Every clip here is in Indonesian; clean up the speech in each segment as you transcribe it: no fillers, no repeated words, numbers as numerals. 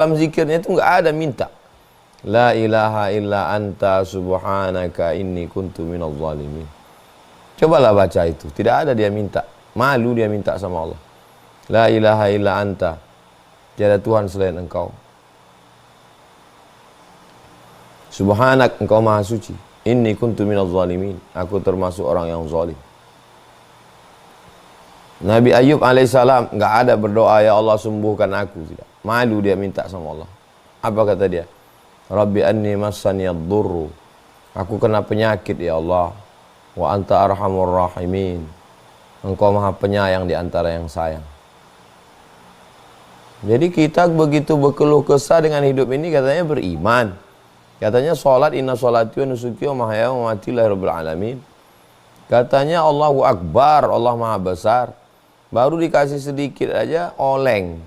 Dalam zikirnya itu nggak ada minta. La ilaha illa anta subhanaka inni kuntu minadh dhalimin. Cobalah baca itu. Tidak ada dia minta. Malu dia minta sama Allah. La ilaha illa anta. Tiada Tuhan selain engkau. Subhanak, engkau maha suci. Inni kuntu minadh dhalimin. Aku termasuk orang yang zalim. Nabi Ayub alaihissalam enggak ada berdoa ya Allah sembuhkan aku, tidak. Malu dia minta sama Allah. Apa kata dia? Rabbi anni massaniyad durru. Aku kena penyakit ya Allah. Wa anta arhamur rahimin. Engkau maha penyayang di antara yang sayang. Jadi kita begitu berkeluh kesah dengan hidup ini katanya beriman. Katanya sholat, inna sholati wa nusuki wa mahyaya wa mamati lillahi rabbil alamin. Katanya Allahu Akbar, Allah maha besar. Baru dikasih sedikit aja oleng.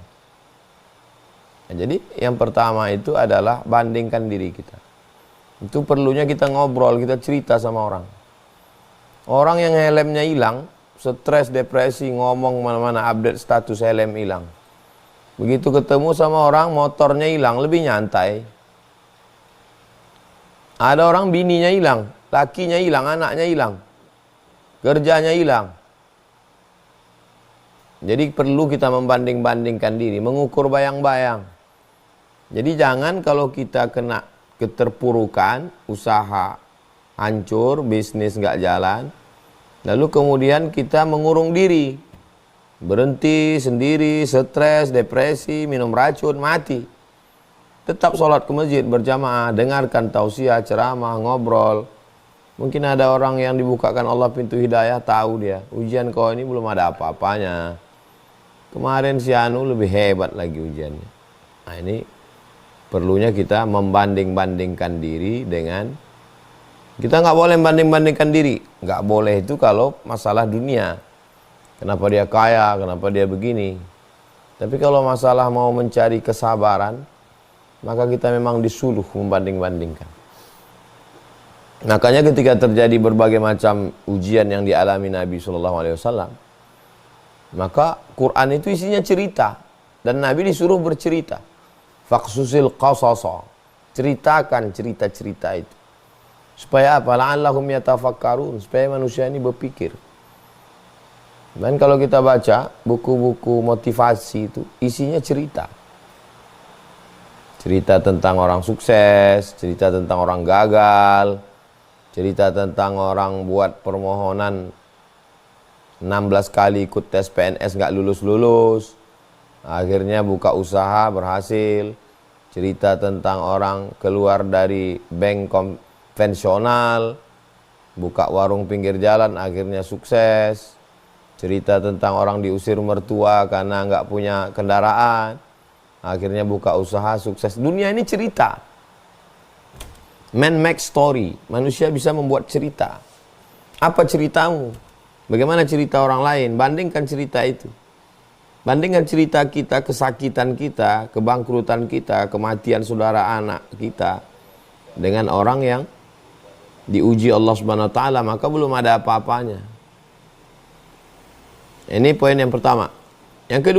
Nah, jadi yang pertama itu adalah bandingkan diri kita. Itu perlunya kita ngobrol, kita cerita sama orang. Orang yang helmnya hilang, stres, depresi, ngomong mana-mana, update status helm hilang. Begitu ketemu sama orang, motornya hilang, lebih nyantai. Ada orang bininya hilang, lakinya hilang, anaknya hilang, kerjanya hilang. Jadi perlu kita membanding-bandingkan diri, mengukur bayang-bayang. Jadi jangan kalau kita kena keterpurukan, usaha hancur, bisnis nggak jalan, lalu kemudian kita mengurung diri, berhenti sendiri, stres, depresi, minum racun, mati. Tetap sholat ke masjid berjamaah, dengarkan tausiah, ceramah, ngobrol. Mungkin ada orang yang dibukakan Allah pintu hidayah, tahu dia, ujian kau ini belum ada apa-apanya. Kemarin si Anu lebih hebat lagi ujiannya. Nah ini perlunya kita membanding-bandingkan diri dengan, kita nggak boleh membanding-bandingkan diri. Nggak boleh itu kalau masalah dunia. Kenapa dia kaya, kenapa dia begini. Tapi kalau masalah mau mencari kesabaran, maka kita memang disuruh membanding-bandingkan. Makanya ketika terjadi berbagai macam ujian yang dialami Nabi SAW, maka Quran itu isinya cerita. Dan Nabi disuruh bercerita. Faqsusil qasasa. Ceritakan cerita-cerita itu. Supaya apa? La'allahum yatafakkarun. Supaya manusia ini berpikir. Dan kalau kita baca buku-buku motivasi itu isinya cerita. Cerita tentang orang sukses, cerita tentang orang gagal, cerita tentang orang buat permohonan 16 kali ikut tes PNS nggak lulus-lulus, akhirnya buka usaha berhasil. Cerita tentang orang keluar dari bank konvensional, buka warung pinggir jalan, akhirnya sukses. Cerita tentang orang diusir mertua karena nggak punya kendaraan, akhirnya buka usaha sukses. Dunia ini cerita. Man make story. Manusia bisa membuat cerita. Apa ceritamu? Bagaimana cerita orang lain? Bandingkan cerita itu. Bandingkan cerita kita, kesakitan kita, kebangkrutan kita, kematian saudara anak kita dengan orang yang diuji Allah Subhanahu wa taala, maka belum ada apa-apanya. Ini poin yang pertama. Yang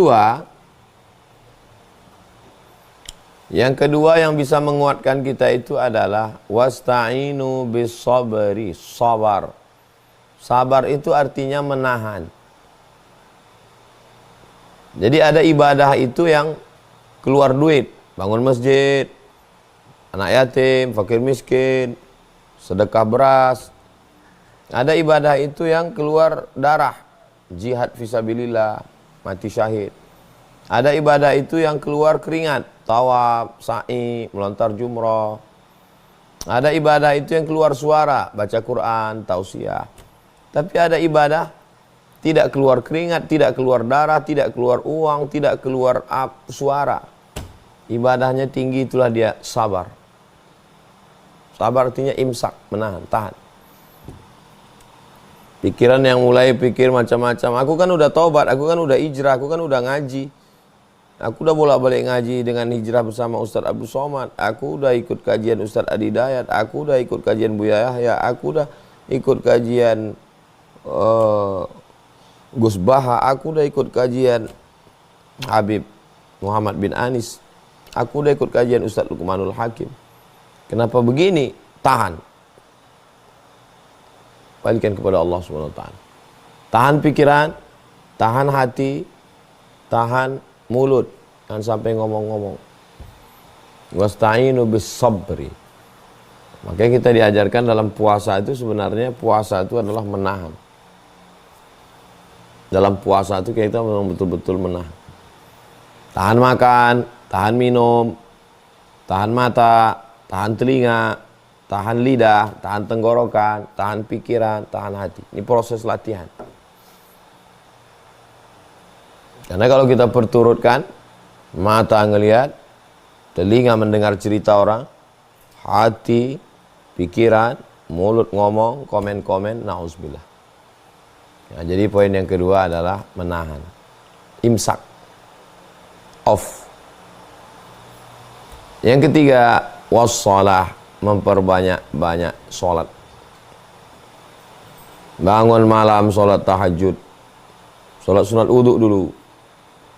kedua yang bisa menguatkan kita itu adalah wasta'inu bis sabri, sabar. Sabar itu artinya menahan. Jadi ada ibadah itu yang keluar duit, bangun masjid, anak yatim, fakir miskin, sedekah beras. Ada ibadah itu yang keluar darah, jihad fisabilillah, mati syahid. Ada ibadah itu yang keluar keringat, tawaf, sa'i, melontar jumrah. Ada ibadah itu yang keluar suara, baca Quran, tausiah. Tapi ada ibadah tidak keluar keringat, tidak keluar darah, tidak keluar uang, tidak keluar suara. Ibadahnya tinggi, itulah dia sabar. Sabar artinya imsak, menahan, tahan. Pikiran yang mulai pikir macam-macam. Aku kan udah tobat, aku kan udah hijrah, aku kan udah ngaji. Aku udah bolak-balik ngaji dengan hijrah bersama Ustadz Abdul Somad. Aku udah ikut kajian Ustadz Adi Dayat. Aku udah ikut kajian Buya Yahya. Aku udah ikut kajian Gus Baha, aku udah ikut kajian Habib Muhammad bin Anis. Aku udah ikut kajian Ustaz Luqmanul Hakim. Kenapa begini? Tahan. Balikan kepada Allah Subhanahu wa taala. Tahan pikiran, tahan hati, tahan mulut, jangan sampai ngomong-ngomong. Wasta'inu bis sabri. Makanya kita diajarkan dalam puasa itu sebenarnya puasa itu adalah menahan. Dalam puasa itu kita memang betul-betul menahan. Tahan makan, tahan minum, tahan mata, tahan telinga, tahan lidah, tahan tenggorokan, tahan pikiran, tahan hati. Ini proses latihan. Karena kalau kita perturutkan, mata ngelihat, telinga mendengar cerita orang, hati, pikiran, mulut ngomong, komen-komen, na'udzubillah. Nah, jadi poin yang kedua adalah menahan. Imsak. Off. Yang ketiga, wassalah, memperbanyak-banyak sholat. Bangun malam, sholat tahajud. Sholat sunat uduk dulu.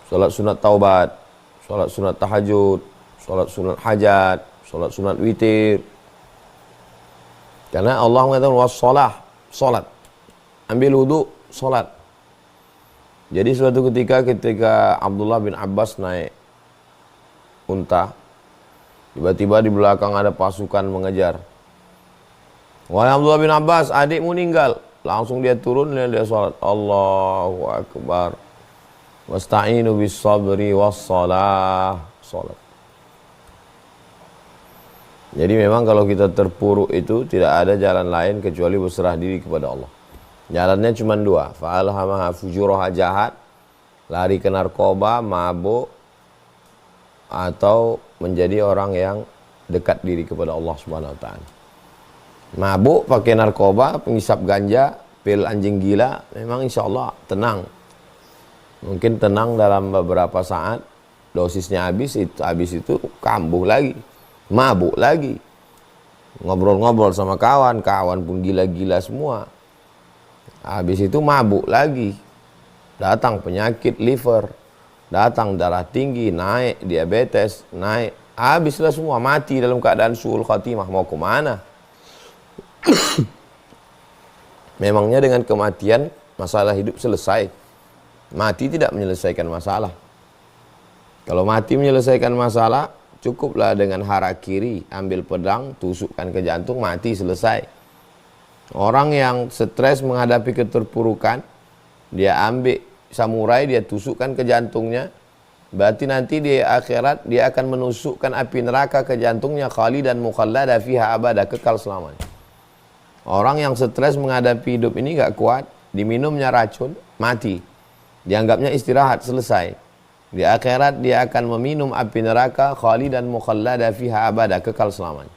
Sholat sunat taubat, sholat sunat tahajud, sholat sunat hajat, sholat sunat witir. Karena Allah mengatakan wassalah, sholat. Ambil wudhu, sholat. Jadi suatu ketika Abdullah bin Abbas naik unta, tiba-tiba di belakang ada pasukan mengejar. Wahai Abdullah bin Abbas, adikmu meninggal. Langsung dia turun dan dia sholat. Allahu Akbar. Wasta'inu bis sabri wassalah. Sholat. Jadi memang kalau kita terpuruk itu tidak ada jalan lain kecuali berserah diri kepada Allah. Jalannya cuma dua. Fa'alhamaha fujuraha, jahat, lari ke narkoba, mabuk, atau menjadi orang yang dekat diri kepada Allah Subhanahu wa taala. Mabuk pakai narkoba, pengisap ganja, pil anjing gila, memang insya Allah tenang. Mungkin tenang dalam beberapa saat, dosisnya habis itu kambuh lagi, mabuk lagi. Ngobrol-ngobrol sama kawan pun gila-gila semua. Habis itu mabuk lagi. Datang penyakit liver, datang darah tinggi, naik diabetes, naik. Habislah semua, mati dalam keadaan su'ul khatimah. Mau kemana? Memangnya dengan kematian masalah hidup selesai? Mati tidak menyelesaikan masalah. Kalau mati menyelesaikan masalah, cukuplah dengan harakiri, ambil pedang, tusukkan ke jantung, mati, selesai. Orang yang stres menghadapi keterpurukan, dia ambil samurai, dia tusukkan ke jantungnya, berarti nanti di akhirat dia akan menusukkan api neraka ke jantungnya, khalidan mukhallada fiha abada, kekal selamanya. Orang yang stres menghadapi hidup ini gak kuat, diminumnya racun, mati. Dianggapnya istirahat, selesai. Di akhirat dia akan meminum api neraka, khalidan mukhallada fiha abada, kekal selamanya.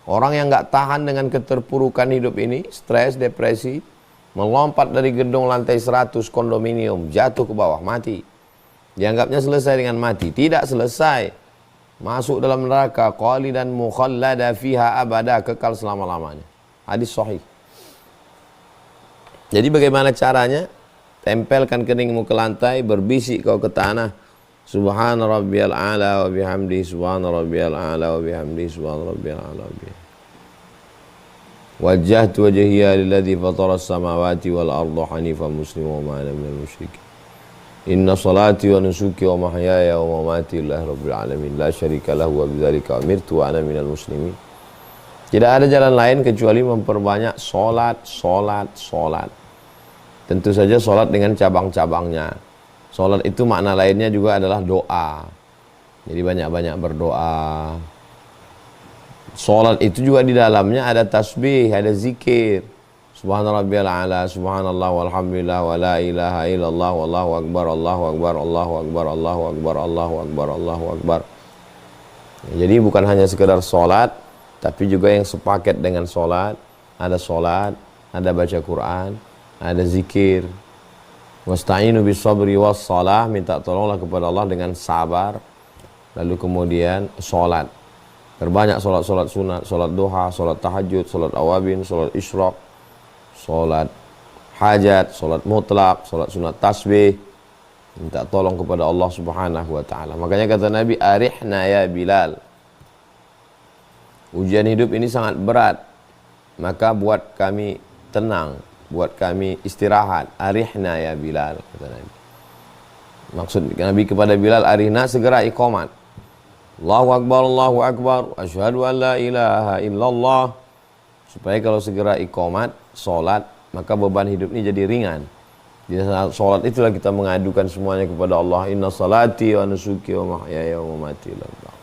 Orang yang gak tahan dengan keterpurukan hidup ini, stres, depresi, melompat dari gedung lantai 100 kondominium, jatuh ke bawah, mati. Dianggapnya selesai dengan mati. Tidak selesai. Masuk dalam neraka, khalidan mukhallada fiha abada, kekal selama-lamanya. Hadis sahih. Jadi bagaimana caranya? Tempelkan keningmu ke lantai, berbisik kau ke tanah. Subhana rabbiyal a'la wa bihamdi, subhana rabbiyal a'la wa bihamdi, subhana rabbiyal a'la wa bihamdi. Wajjahtu wajhiya lilladzi fatara as-samawati wal arda hanifan musliman wa ma ana minal musyrikin. Inna salati wa nusuki wa mahyaya wa mamati lillahi rabbil alamin la syarika lahu wa bidzalika umirtu wa ana minal muslimin. Tidak ada jalan lain kecuali memperbanyak salat. Tentu saja salat dengan cabang-cabangnya. Salat itu makna lainnya juga adalah doa. Jadi banyak-banyak berdoa. Salat itu juga di dalamnya ada tasbih, ada zikir. Subhana rabbiyal a'la, subhanallah walhamdulillah wa la ilaha illallah wallahu akbar, Allahu akbar, Allahu akbar, Allahu akbar, Allahu akbar, Allahu akbar. Jadi bukan hanya sekedar salat, tapi juga yang sepaket dengan salat. Ada baca Quran, ada zikir. Wasta'inu bis sabri was salah, minta tolonglah kepada Allah dengan sabar. Lalu kemudian salat. Berbanyak salat sunat, salat duha, salat tahajud, salat awabin, salat isyraq, salat hajat, salat mutlak, salat sunat tasbih. Minta tolong kepada Allah Subhanahu wa taala. Makanya kata Nabi, "Arihna ya Bilal." Ujian hidup ini sangat berat. Maka buat kami tenang, buat kami istirahat. Arihna ya Bilal, kata Nabi. Maksud Nabi kepada Bilal, arihna, segera iqamat. Allahu Akbar, Allahu Akbar, asyhadu an la ilaha illallah. Supaya kalau segera iqamat, solat, maka beban hidup ini jadi ringan. Di saat solat itulah kita mengadukan semuanya kepada Allah. Inna salati wa nusuki wa mahyaya wa mamati lillah.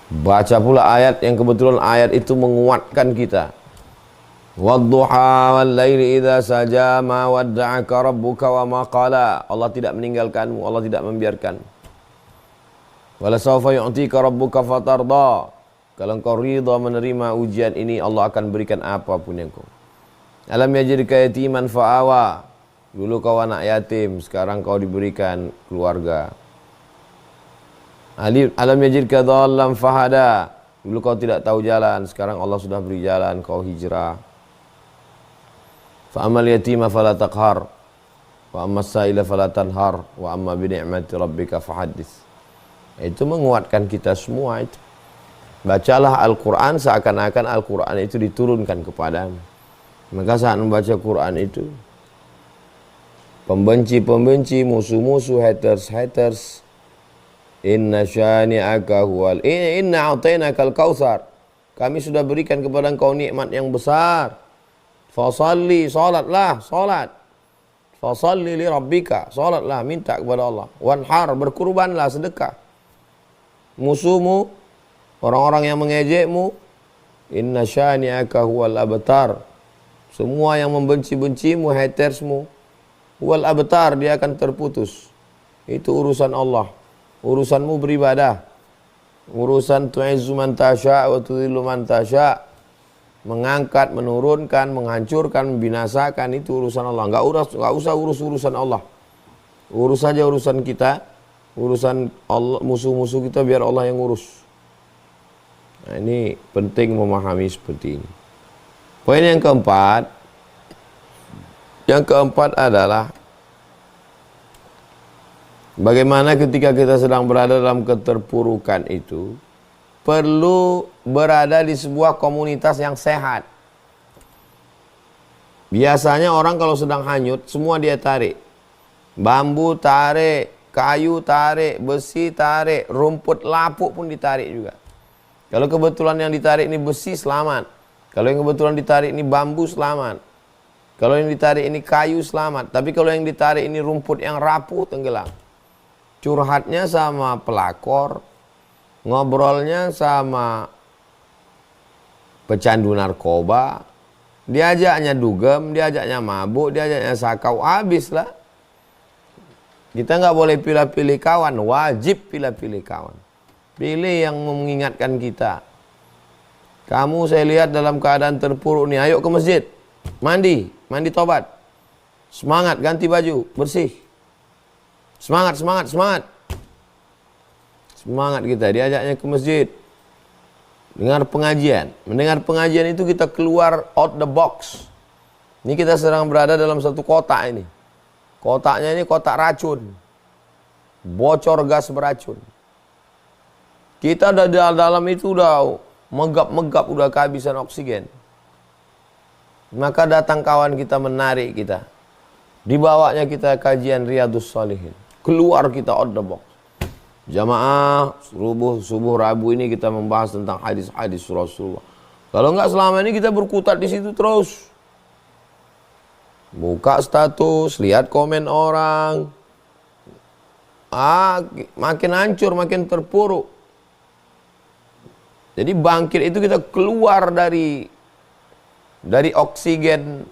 Baca pula ayat yang kebetulan ayat itu menguatkan kita. Wadduha wal laili idza saja ma wadda'aka rabbuka wa ma qala. Allah tidak meninggalkanmu, Allah tidak membiarkan. Wala sawfa yu'tika rabbuka fatarda. Kalau engkau ridha menerima ujian ini, Allah akan berikan apapun yang kau. Alam yajidka yatiman fa'awa. Dulu kau anak yatim, sekarang kau diberikan keluarga. Alam yajidka dhallan fahada. Dulu kau tidak tahu jalan, sekarang Allah sudah beri jalan, kau hijrah. Fa amal yatima fala taqhar, wa ammas sa'ila fala tanhar, wa amma bi ni'mati rabbika fahaddits. Itu menguatkan kita semua itu. Bacalah Al-Qur'an seakan-akan Al-Qur'an itu diturunkan kepadamu. Maka saat membaca Quran itu, pembenci-pembenci, musuh-musuh, haters, inna syani'aka huwal inna a'tainakal kautsar. Kami sudah berikan kepada engkau nikmat yang besar. Fasalli, salatlah, salat. Fasalli li rabbika, salatlah, minta kepada Allah. Wanhar, berkurbanlah, sedekah. Musuhmu, orang-orang yang mengejekmu, inna syani'aka huwal abtar. Semua yang membenci-bencimu, hatersmu, wal abtar, dia akan terputus. Itu urusan Allah. Urusanmu beribadah. Urusan tu'izzu man tasya' wa tudhillu man tasya'. Mengangkat, menurunkan, menghancurkan, membinasakan, itu urusan Allah. Enggak usah urus urusan Allah. Urus saja urusan kita. Urusan Allah, musuh-musuh kita biar Allah yang urus. Nah, ini penting memahami seperti ini. Poin yang keempat adalah bagaimana ketika kita sedang berada dalam keterpurukan itu, perlu berada di sebuah komunitas yang sehat. Biasanya orang kalau sedang hanyut, semua dia tarik. Bambu tarik, kayu tarik, besi tarik, rumput lapuk pun ditarik juga. Kalau kebetulan yang ditarik ini besi, selamat. Kalau yang kebetulan ditarik ini bambu, selamat. Kalau yang ditarik ini kayu, selamat. Tapi kalau yang ditarik ini rumput yang rapuh, tenggelam. Curhatnya sama pelakor, ngobrolnya sama pecandu narkoba, diajaknya dugem, diajaknya mabuk, diajaknya sakau, habislah. Kita nggak boleh pilih-pilih kawan, wajib pilih-pilih kawan. Pilih yang mengingatkan kita. Kamu saya lihat dalam keadaan terpuruk nih, ayo ke masjid, mandi tobat, semangat, ganti baju, bersih, semangat kita, diajaknya ke masjid, dengar pengajian. Mendengar pengajian itu kita keluar out the box. Ini kita sedang berada dalam satu kotak ini, kotaknya ini kotak racun, bocor gas beracun. Kita udah di dalam itu udah megap-megap, udah kehabisan oksigen. Maka datang kawan kita menarik kita. Dibawanya kita kajian Riyadhus Shalihin. Keluar kita out the box. Jamaah subuh Rabu ini kita membahas tentang hadis-hadis Rasulullah. Kalau enggak selama ini kita berkutat di situ terus. Buka status, lihat komen orang. Makin hancur, makin terpuruk. Jadi bangkit itu kita keluar dari oksigen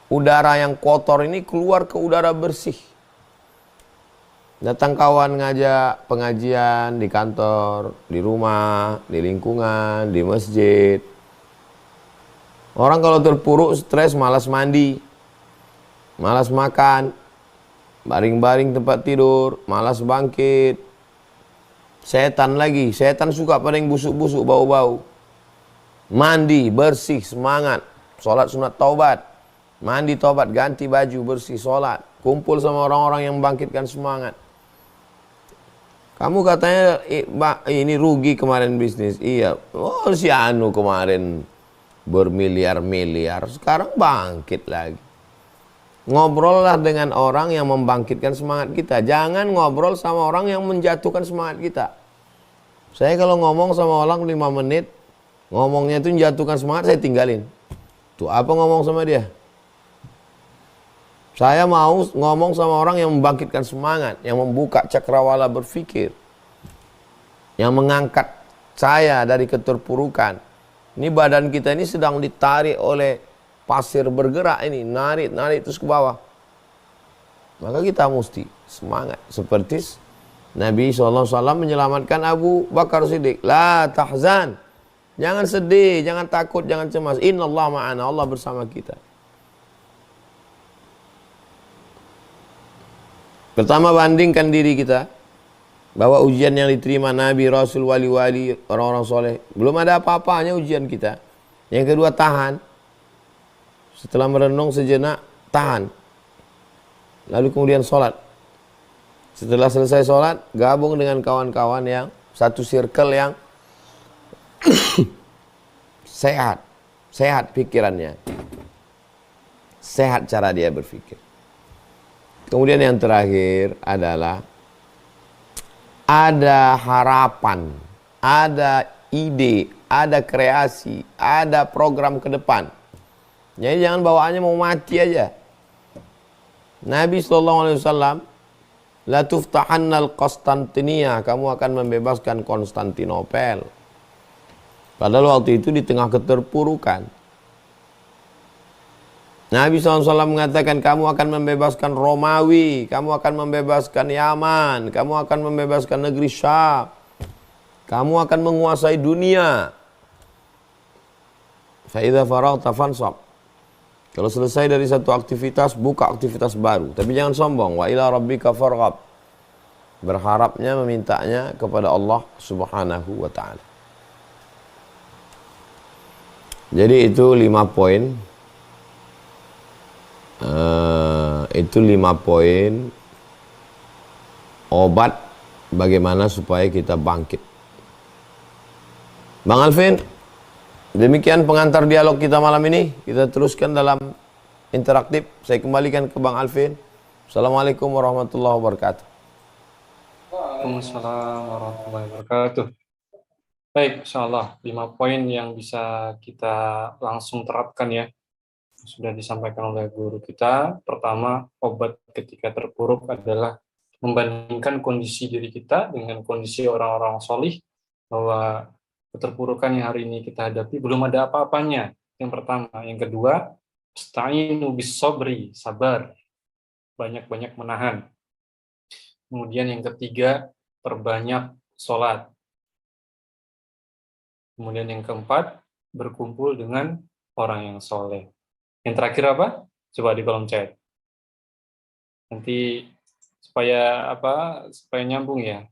udara yang kotor ini, keluar ke udara bersih. Datang kawan ngajak pengajian di kantor, di rumah, di lingkungan, di masjid. Orang kalau terpuruk, stres, malas mandi, malas makan, baring-baring tempat tidur, malas bangkit. Setan lagi, setan suka pada yang busuk-busuk, bau-bau. Mandi, bersih, semangat. Sholat sunat taubat. Mandi taubat, ganti baju, bersih, sholat. kumpul sama orang-orang yang membangkitkan semangat. Kamu katanya ini rugi kemarin bisnis. Iya. Oh, si Anu kemarin bermiliar-miliar, sekarang bangkit lagi. Ngobrollah dengan orang yang membangkitkan semangat kita. Jangan ngobrol sama orang yang menjatuhkan semangat kita. Saya kalau ngomong sama orang 5 menit, ngomongnya itu menjatuhkan semangat, saya tinggalin. Tuh apa ngomong sama dia? Saya mau ngomong sama orang yang membangkitkan semangat, yang membuka cakrawala berpikir, yang mengangkat saya dari keterpurukan. Ini badan kita ini sedang ditarik oleh pasir bergerak ini, narik terus ke bawah. Maka kita mesti semangat. Seperti Nabi SAW menyelamatkan Abu Bakar Siddiq. La tahzan. Jangan sedih, jangan takut, jangan cemas. Innallaha ma'ana, Allah bersama kita. Pertama, bandingkan diri kita bahwa ujian yang diterima Nabi, Rasul, wali-wali, orang-orang soleh, belum ada apa-apanya ujian kita. Yang kedua, tahan. Setelah merenung sejenak, tahan. Lalu kemudian sholat. Setelah selesai sholat, gabung dengan kawan-kawan yang satu circle yang sehat pikirannya, sehat cara dia berpikir. Kemudian yang terakhir adalah ada harapan, ada ide, ada kreasi, ada program ke depan. Jadi jangan bawaannya mau mati aja. Nabi SAW, la tuftahannal Konstantinia, kamu akan membebaskan Konstantinopel. Padahal waktu itu di tengah keterpurukan. Nabi SAW mengatakan kamu akan membebaskan Romawi, kamu akan membebaskan Yaman, kamu akan membebaskan negeri Syam, kamu akan menguasai dunia. Fa'idha faraghta fansab. Kalau selesai dari satu aktivitas, buka aktivitas baru. Tapi jangan sombong. Wa ila rabbika farghab. Berharapnya, memintanya kepada Allah Subhanahu wa ta'ala. Jadi itu 5 poin. Itu 5 poin obat bagaimana supaya kita bangkit. Bang Alvin, demikian pengantar dialog kita malam ini. Kita teruskan dalam interaktif. Saya kembalikan ke Bang Alvin. Assalamualaikum warahmatullahi wabarakatuh. Waalaikumsalam warahmatullahi wabarakatuh. Baik, insyaallah 5 poin yang bisa kita langsung terapkan ya. Sudah disampaikan oleh guru kita. Pertama, obat ketika terpuruk adalah membandingkan kondisi diri kita dengan kondisi orang-orang solih, bahwa keterpurukan yang hari ini kita hadapi belum ada apa-apanya. Yang pertama. Yang kedua, ista'inu bis sabri, sabar, banyak-banyak menahan. Kemudian yang ketiga, perbanyak sholat. Kemudian yang keempat, berkumpul dengan orang yang soleh. Yang terakhir apa? Coba di kolom chat. Nanti supaya nyambung ya.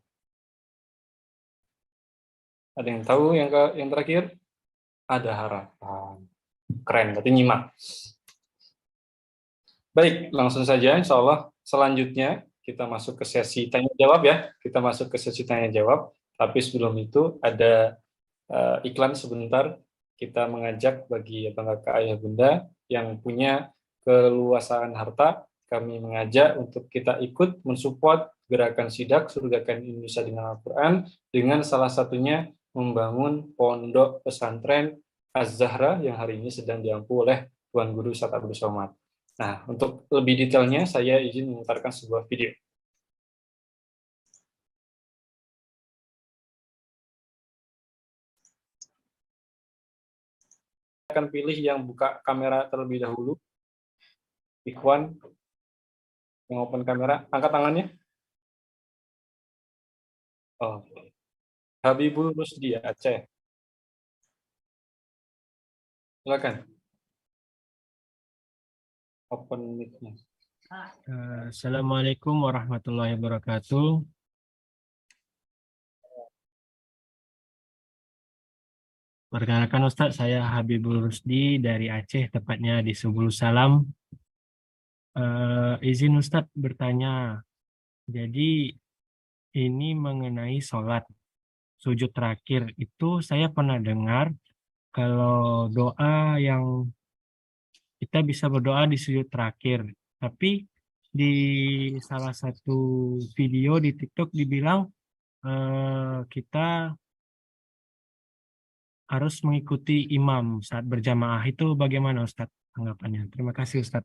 Ada yang tahu yang terakhir? Ada harapan. Keren, berarti nyimak. Baik, langsung saja insya Allah. Selanjutnya kita masuk ke sesi tanya jawab ya. Kita masuk ke sesi tanya jawab. Tapi sebelum itu ada iklan sebentar. Kita mengajak bagi kakak ayah bunda yang punya keluasan harta, kami mengajak untuk kita ikut mensupport gerakan Sidak Surgakan Indonesia dengan Al-Quran, dengan salah satunya membangun pondok pesantren Az-Zahra yang hari ini sedang diampu oleh Tuan Guru Ustaz Abdul Somad. Nah, untuk lebih detailnya saya izin memutarkan sebuah video. Akan pilih yang buka kamera terlebih dahulu. Ikhwan yang open kamera, angkat tangannya. Oh, Habibul Rusdi Aceh. Silakan. Open mic-nya. Assalamualaikum warahmatullahi wabarakatuh. Perkenalkan Ustadz, saya Habibul Rusdi dari Aceh, tepatnya di Subul Salam. izin Ustadz bertanya. Jadi ini mengenai sholat sujud terakhir itu saya pernah dengar kalau doa yang kita bisa berdoa di sujud terakhir. Tapi di salah satu video di TikTok dibilang kita harus mengikuti imam saat berjamaah. Itu bagaimana Ustadz tanggapannya? Terima kasih Ustadz.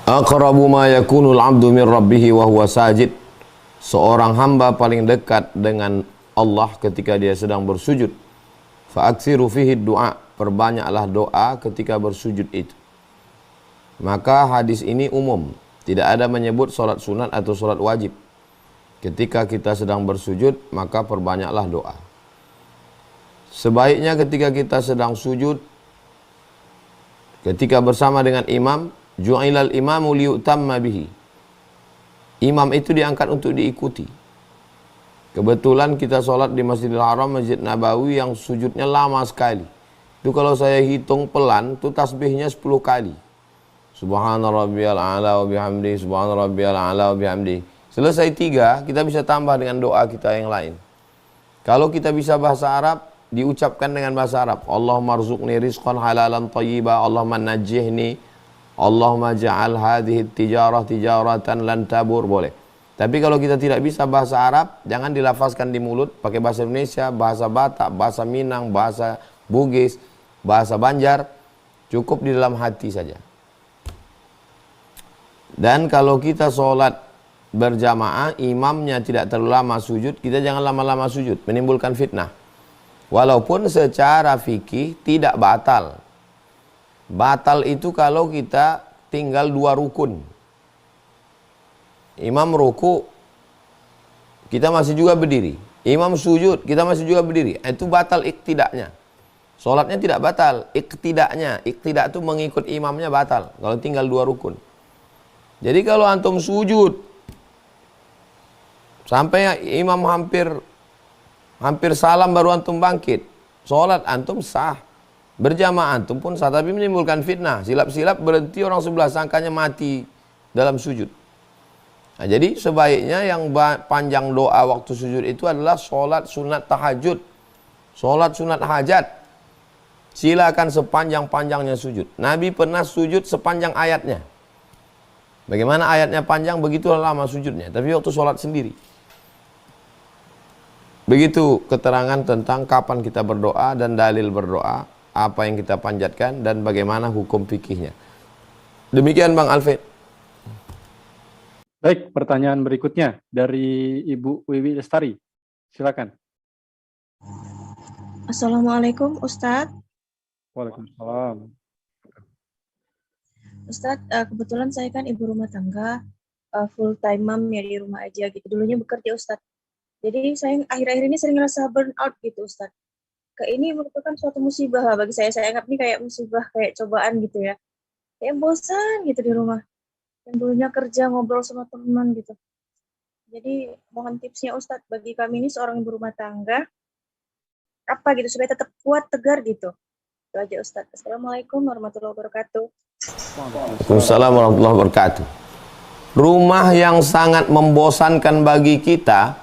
Aqrabu ma yakunul abdu min rabbih wa huwa sajid. Seorang hamba paling dekat dengan Allah ketika dia sedang bersujud. Fa'aksiru fihi du'a. Perbanyaklah doa ketika bersujud itu. Maka hadis ini umum. Tidak ada menyebut solat sunat atau solat wajib. Ketika kita sedang bersujud, maka perbanyaklah doa. Sebaiknya ketika kita sedang sujud, ketika bersama dengan imam, ju'ilal imamu liyutamma bihi. Imam itu diangkat untuk diikuti. Kebetulan kita sholat di Masjidil Haram, Masjid Nabawi yang sujudnya lama sekali. Itu kalau saya hitung pelan, itu tasbihnya 10 kali. Subhana rabbiyal a'la wa bihamdi, subhana rabbiyal a'la wa bihamdi. Selesai 3, kita bisa tambah dengan doa kita yang lain. Kalau kita bisa bahasa Arab, diucapkan dengan bahasa Arab. Allahumma rzuqni rizqan halalan tayyiba, Allahumma najjihni, Allahumma ja'al hadhihi tijaratan lan tabur, boleh. Tapi kalau kita tidak bisa bahasa Arab, jangan dilafazkan di mulut, pakai bahasa Indonesia, bahasa Batak, bahasa Minang, bahasa Bugis, bahasa Banjar, cukup di dalam hati saja. Dan kalau kita sholat berjamaah, imamnya tidak terlalu lama sujud, kita jangan lama-lama sujud, menimbulkan fitnah. Walaupun secara fikih tidak batal. Batal itu kalau kita tinggal 2 rukun. Imam ruku, kita masih juga berdiri. Imam sujud, kita masih juga berdiri. Itu batal iktidaknya. Sholatnya tidak batal, iktidaknya. Iktidak itu mengikut imamnya batal. Kalau tinggal 2 rukun. Jadi kalau antum sujud, sampai imam hampir salam baru antum bangkit, sholat antum sah. Berjamaah antum pun sah, tapi menimbulkan fitnah. Silap-silap berhenti orang sebelah, sangkanya mati dalam sujud. Nah, jadi sebaiknya yang panjang doa waktu sujud itu adalah sholat sunat tahajud, sholat sunat hajat. Silakan sepanjang-panjangnya sujud. Nabi pernah sujud sepanjang ayatnya. Bagaimana ayatnya panjang, begitulah lama sujudnya. Tapi waktu sholat sendiri. Begitu keterangan tentang kapan kita berdoa dan dalil berdoa, apa yang kita panjatkan, dan bagaimana hukum fikihnya. Demikian Bang Alfred. Baik, pertanyaan berikutnya dari Ibu Wiwi Lestari. Silakan. Assalamualaikum Ustadz. Waalaikumsalam. Ustadz, kebetulan saya kan ibu rumah tangga, full time mom ya di rumah aja gitu. Dulunya bekerja Ustadz. Jadi saya akhir-akhir ini sering ngerasa burn out gitu Ustadz. Ini merupakan suatu musibah bagi saya. Saya anggap ini kayak musibah, kayak cobaan gitu ya. Kayak bosan gitu di rumah. Yang dulunya kerja ngobrol sama teman gitu. Jadi mohon tipsnya Ustadz bagi kami ini seorang ibu rumah tangga. Apa gitu supaya tetap kuat, tegar gitu. Itu aja Ustadz. Assalamualaikum warahmatullahi wabarakatuh. Waalaikumsalam warahmatullahi wabarakatuh. Rumah yang sangat membosankan bagi kita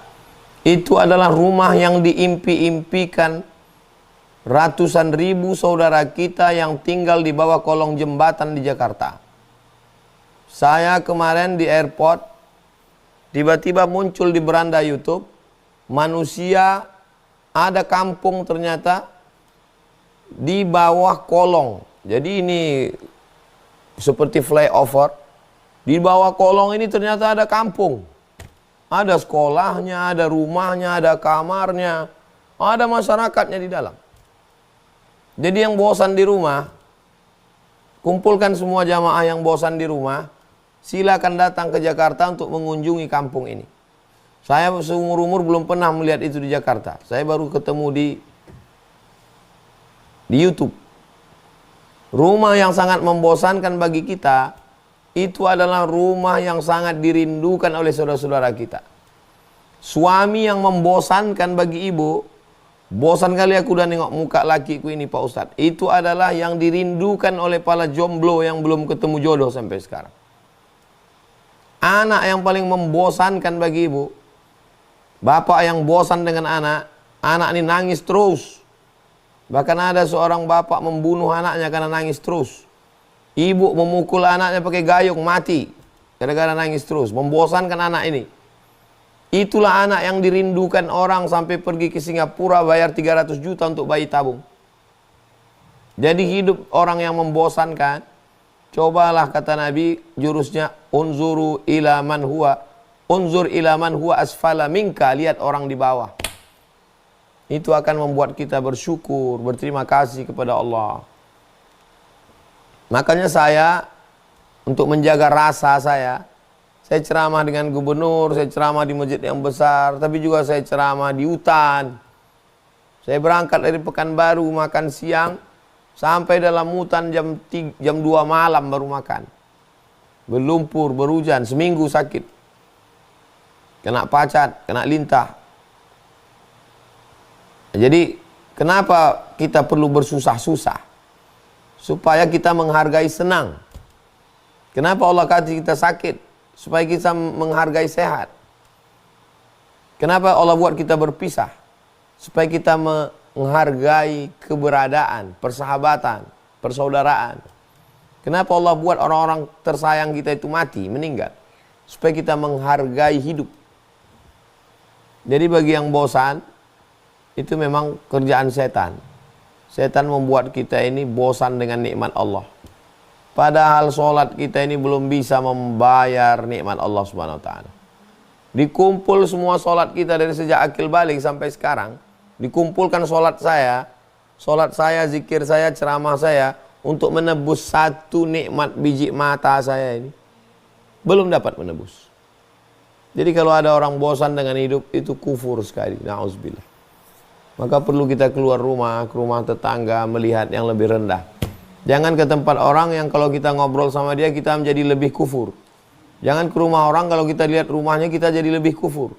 itu adalah rumah yang diimpi-impikan ratusan ribu saudara kita yang tinggal di bawah kolong jembatan di Jakarta. Saya kemarin di airport, tiba-tiba muncul di beranda YouTube, manusia, ada kampung ternyata di bawah kolong. Jadi ini seperti flyover. Di bawah kolong ini ternyata ada kampung. Ada sekolahnya, ada rumahnya, ada kamarnya, ada masyarakatnya di dalam. Jadi yang bosan di rumah, kumpulkan semua jamaah yang bosan di rumah, silakan datang ke Jakarta untuk mengunjungi kampung ini. Saya seumur-umur belum pernah melihat itu di Jakarta. Saya baru ketemu di YouTube. Rumah yang sangat membosankan bagi kita, itu adalah rumah yang sangat dirindukan oleh saudara-saudara kita. Suami yang membosankan bagi ibu, Bosan kali aku udah nengok muka lakiku ini Pak Ustadz. Itu adalah yang dirindukan oleh para jomblo yang belum ketemu jodoh sampai sekarang. Anak yang paling membosankan bagi ibu, bapak yang bosan dengan anak ini nangis terus. Bahkan ada seorang bapak membunuh anaknya karena nangis terus. Ibu memukul anaknya pakai gayung, mati gara-gara nangis terus. Membosankan anak ini. Itulah anak yang dirindukan orang sampai pergi ke Singapura bayar 300 juta untuk bayi tabung. Jadi hidup orang yang membosankan, cobalah kata Nabi jurusnya unzur ila man huwa asfala minka, lihat orang di bawah. Itu akan membuat kita bersyukur, berterima kasih kepada Allah. Makanya saya untuk menjaga rasa saya ceramah dengan gubernur, saya ceramah di masjid yang besar, tapi juga saya ceramah di hutan. Saya berangkat dari Pekanbaru makan siang, sampai dalam hutan jam 2 malam baru makan. Berlumpur, berhujan, seminggu sakit. Kena pacat, kena lintah. Jadi, kenapa kita perlu bersusah-susah? Supaya kita menghargai senang. Kenapa Allah kasih kita sakit? Supaya kita menghargai sehat. Kenapa Allah buat kita berpisah? Supaya kita menghargai keberadaan, persahabatan, persaudaraan. Kenapa Allah buat orang-orang tersayang kita itu mati, meninggal? Supaya kita menghargai hidup. Jadi bagi yang bosan, itu memang kerjaan setan. Setan membuat kita ini bosan dengan nikmat Allah. Padahal sholat kita ini belum bisa membayar nikmat Allah Subhanahu wa ta'ala. Dikumpul semua sholat kita dari sejak akil balik sampai sekarang. Dikumpulkan sholat saya, zikir saya, ceramah saya, untuk menebus satu nikmat biji mata saya ini. Belum dapat menebus. Jadi kalau ada orang bosan dengan hidup, itu kufur sekali. Na'udzubillah. Maka perlu kita keluar rumah, ke rumah tetangga, melihat yang lebih rendah. Jangan ke tempat orang yang kalau kita ngobrol sama dia, kita menjadi lebih kufur. Jangan ke rumah orang kalau kita lihat rumahnya, kita jadi lebih kufur.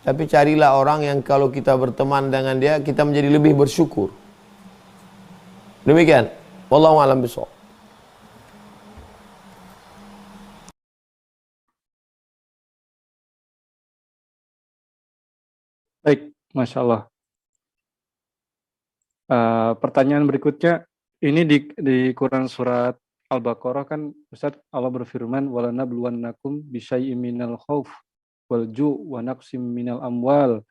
Tapi carilah orang yang kalau kita berteman dengan dia, kita menjadi lebih bersyukur. Demikian. Wallahu a'lam bishawab. Baik, Masya Allah. Pertanyaan berikutnya, ini di Quran surat Al-Baqarah kan Ustaz, Allah berfirman walanabluwannakum bisyai'im minal khauf wal ju' wa naqsim minal amwal.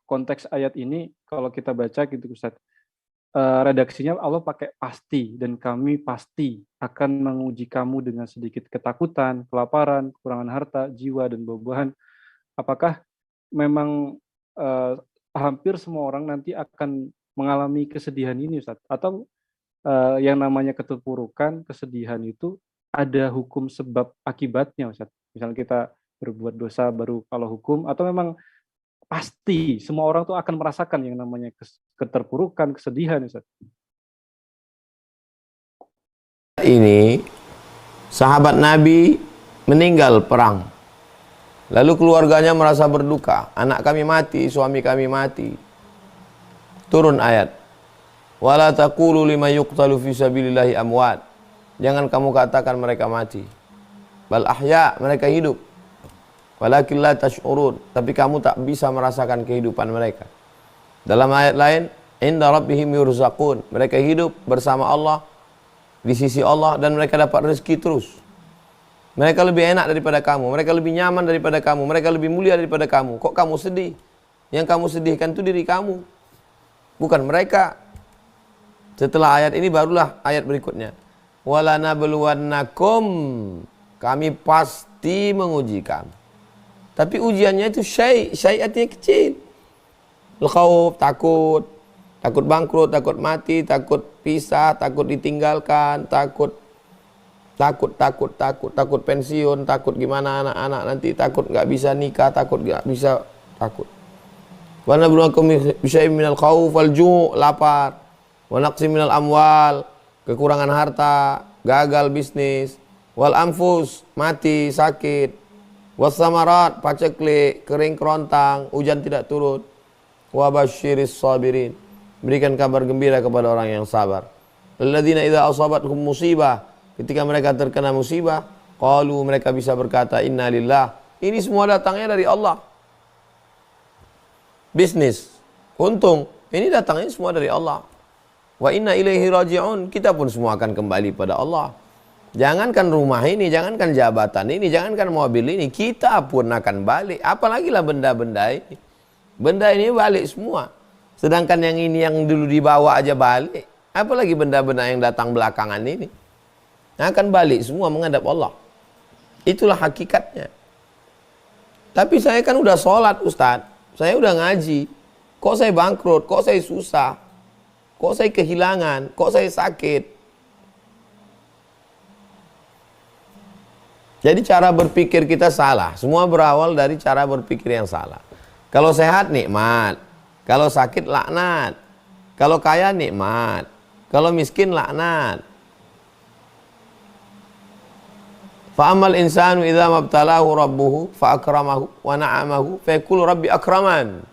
Konteks ayat ini kalau kita baca gitu Ustaz, redaksinya Allah pakai pasti, dan kami pasti akan menguji kamu dengan sedikit ketakutan, kelaparan, kekurangan harta, jiwa, dan buah-buahan. Apakah memang hampir semua orang nanti akan mengalami kesedihan ini Ustaz? Atau yang namanya keterpurukan, kesedihan itu ada hukum sebab akibatnya Ustaz? Misalnya kita berbuat dosa baru kalau hukum, atau memang pasti semua orang tuh akan merasakan yang namanya keterpurukan, kesedihan Ustaz? Ini sahabat Nabi meninggal perang. Lalu keluarganya merasa berduka. Anak kami mati, suami kami mati. Turun ayat. Wala taqulu lima yuqtalu fi sabilillahi amwat. Jangan kamu katakan mereka mati. Bal ahya, mereka hidup. Walakin la tash'urun, tapi kamu tak bisa merasakan kehidupan mereka. Dalam ayat lain, inda rabbihim yurzaqun. Mereka hidup bersama Allah, di sisi Allah, dan mereka dapat rezeki terus. Mereka lebih enak daripada kamu, mereka lebih nyaman daripada kamu, mereka lebih mulia daripada kamu. Kok kamu sedih? Yang kamu sedihkan itu diri kamu, bukan mereka. Setelah ayat ini barulah ayat berikutnya. Walanabluwannakum, kami pasti menguji kamu. Tapi ujiannya itu syai' artinya kecil. Al-khawf, takut bangkrut, takut mati, takut pisah, takut ditinggalkan, takut pensiun, takut gimana anak-anak nanti, takut nggak bisa nikah, takut nggak bisa, takut. Wa nabluwakum bisyai'in minal khauf wal ju', lapar, wa naqsim minal amwal, kekurangan harta, gagal bisnis, wal anfus, mati, sakit, was samarat, paceklik, kering kerontang, hujan tidak turun, wa basyiris sabirin. Berikan kabar gembira kepada orang yang sabar. Alladzina idza asabatkum musibah, ketika mereka terkena musibah, qalu, mereka bisa berkata inna lillah. Ini semua datangnya dari Allah. Bisnis, untung, ini datangnya semua dari Allah. Wa inna ilaihi raji'un, kita pun semua akan kembali pada Allah. Jangankan rumah ini, jangankan jabatan ini, jangankan mobil ini, kita pun akan balik. Apalagi lah benda-benda ini. Benda ini balik semua. Sedangkan yang ini yang dulu dibawa aja balik. Apalagi benda-benda yang datang belakangan ini. Akan balik semua menghadap Allah. Itulah hakikatnya. Tapi saya kan udah sholat, Ustadz. Saya udah ngaji. Kok saya bangkrut? Kok saya susah? Kok saya kehilangan? Kok saya sakit? Jadi cara berpikir kita salah. Semua berawal dari cara berpikir yang salah. Kalau sehat nikmat. Kalau sakit laknat. Kalau kaya nikmat. Kalau miskin laknat. Fa'amal insanu idza mabtalahu rabbuhu fa'akramahu wa na'amahu fayaqulu rabbi akraman.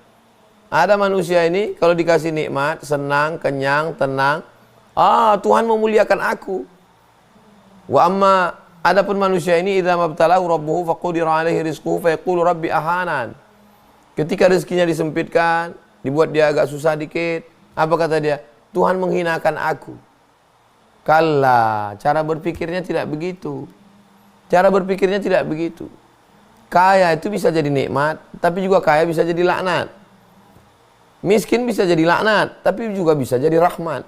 Ada manusia ini kalau dikasih nikmat, senang, kenyang, tenang, Tuhan memuliakan aku. Wa amma, adapun manusia ini idza mabtalahu rabbuhu faqudira alaihi rizquhu fayaqulu rabbi ahanan. Ketika rezekinya disempitkan, dibuat dia agak susah dikit, apa kata dia? Tuhan menghinakan aku. Kalla, cara berpikirnya tidak begitu. Cara berpikirnya tidak begitu. Kaya itu bisa jadi nikmat, tapi juga kaya bisa jadi laknat. Miskin bisa jadi laknat, tapi juga bisa jadi rahmat.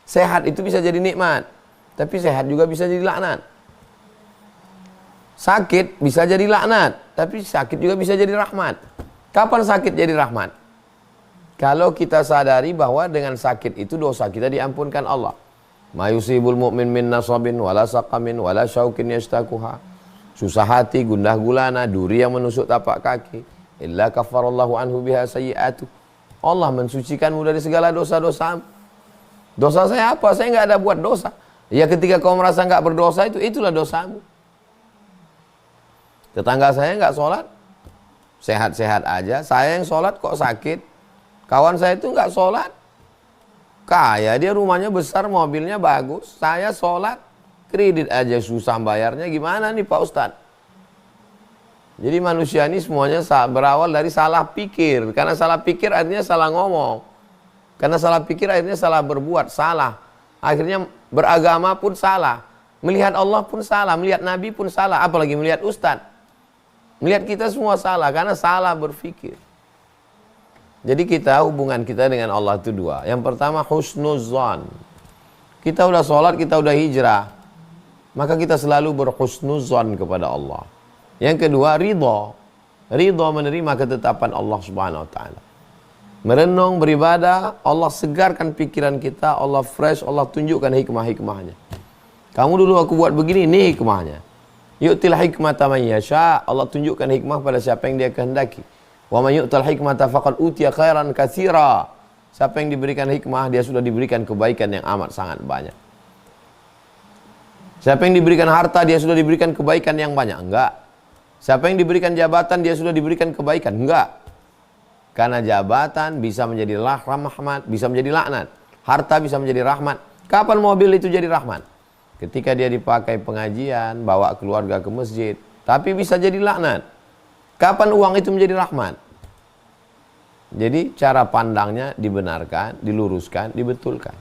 Sehat itu bisa jadi nikmat, tapi sehat juga bisa jadi laknat. Sakit bisa jadi laknat, tapi sakit juga bisa jadi rahmat. Kapan sakit jadi rahmat? Kalau kita sadari bahwa dengan sakit itu dosa kita diampunkan Allah. Ma yusibul mu'min min nasabin wala saqamin wala syaukin yastakuha. Susah hati, gundah gulana, duri yang menusuk tapak kaki. Illa kafarallahu anhu biha sayyi'atu. Allah mensucikanmu dari segala dosa-dosa. Dosa saya apa? Saya nggak ada buat dosa. Ya ketika kau merasa nggak berdosa itulah dosamu. Tetangga saya nggak sholat, sehat-sehat aja. Saya yang sholat kok sakit. Kawan saya itu nggak sholat. Kaya, dia rumahnya besar, mobilnya bagus. Saya sholat, kredit aja susah bayarnya. Gimana nih Pak Ustadz? Jadi manusia ini semuanya berawal dari salah pikir. Karena salah pikir artinya salah ngomong. Karena salah pikir akhirnya salah berbuat, salah. Akhirnya beragama pun salah. Melihat Allah pun salah, melihat Nabi pun salah. Apalagi melihat Ustadz. Melihat kita semua salah, karena salah berpikir. Jadi hubungan kita dengan Allah itu dua. Yang pertama husnuzan. Kita udah sholat, kita udah hijrah. Maka kita selalu berhusnuzan kepada Allah. Yang kedua ridha. Ridha menerima ketetapan Allah Subhanahu wa taala. Merenung, beribadah, Allah segarkan pikiran kita, Allah fresh, Allah tunjukkan hikmah-hikmahnya. Kamu dulu aku buat begini, ini hikmahnya. Yu'til hikmata man yasha, Allah tunjukkan hikmah pada siapa yang dia kehendaki. Wa may yu'tal hikmata faqad utiya khairan katsira. Siapa yang diberikan hikmah, dia sudah diberikan kebaikan yang amat sangat banyak. Siapa yang diberikan harta, dia sudah diberikan kebaikan yang banyak. Enggak. Siapa yang diberikan jabatan, dia sudah diberikan kebaikan. Enggak. Karena jabatan bisa menjadi rahmat, bisa menjadi laknat. Harta bisa menjadi rahmat. Kapan mobil itu jadi rahmat? Ketika dia dipakai pengajian, bawa keluarga ke masjid. Tapi bisa jadi laknat. Kapan uang itu menjadi rahmat? Jadi cara pandangnya dibenarkan, diluruskan, dibetulkan.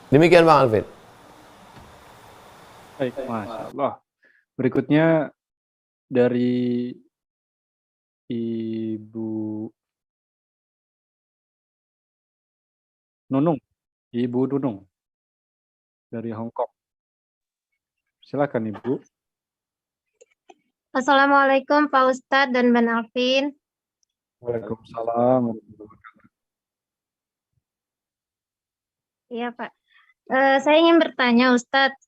Demikian Bang Alfred. Baik, Masya Allah. Berikutnya dari Ibu Nunung. Ibu Nunung dari Hong Kong. Silakan Ibu. Assalamualaikum Pak Ustadz dan Ban Alvin. Waalaikumsalam. Iya Pak. Saya ingin bertanya Ustadz,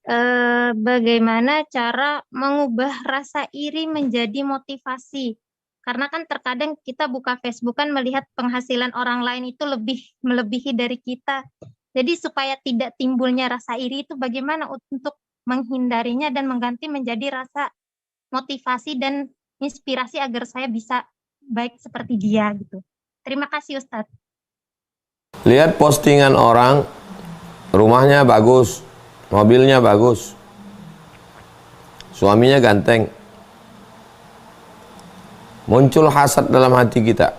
bagaimana cara mengubah rasa iri menjadi motivasi? Karena kan terkadang kita buka Facebook kan melihat penghasilan orang lain itu melebihi dari kita. Jadi supaya tidak timbulnya rasa iri itu bagaimana untuk menghindarinya dan mengganti menjadi rasa motivasi dan inspirasi agar saya bisa baik seperti dia gitu. Terima kasih Ustadz. Lihat postingan orang, rumahnya bagus, mobilnya bagus, suaminya ganteng. Muncul hasad dalam hati kita.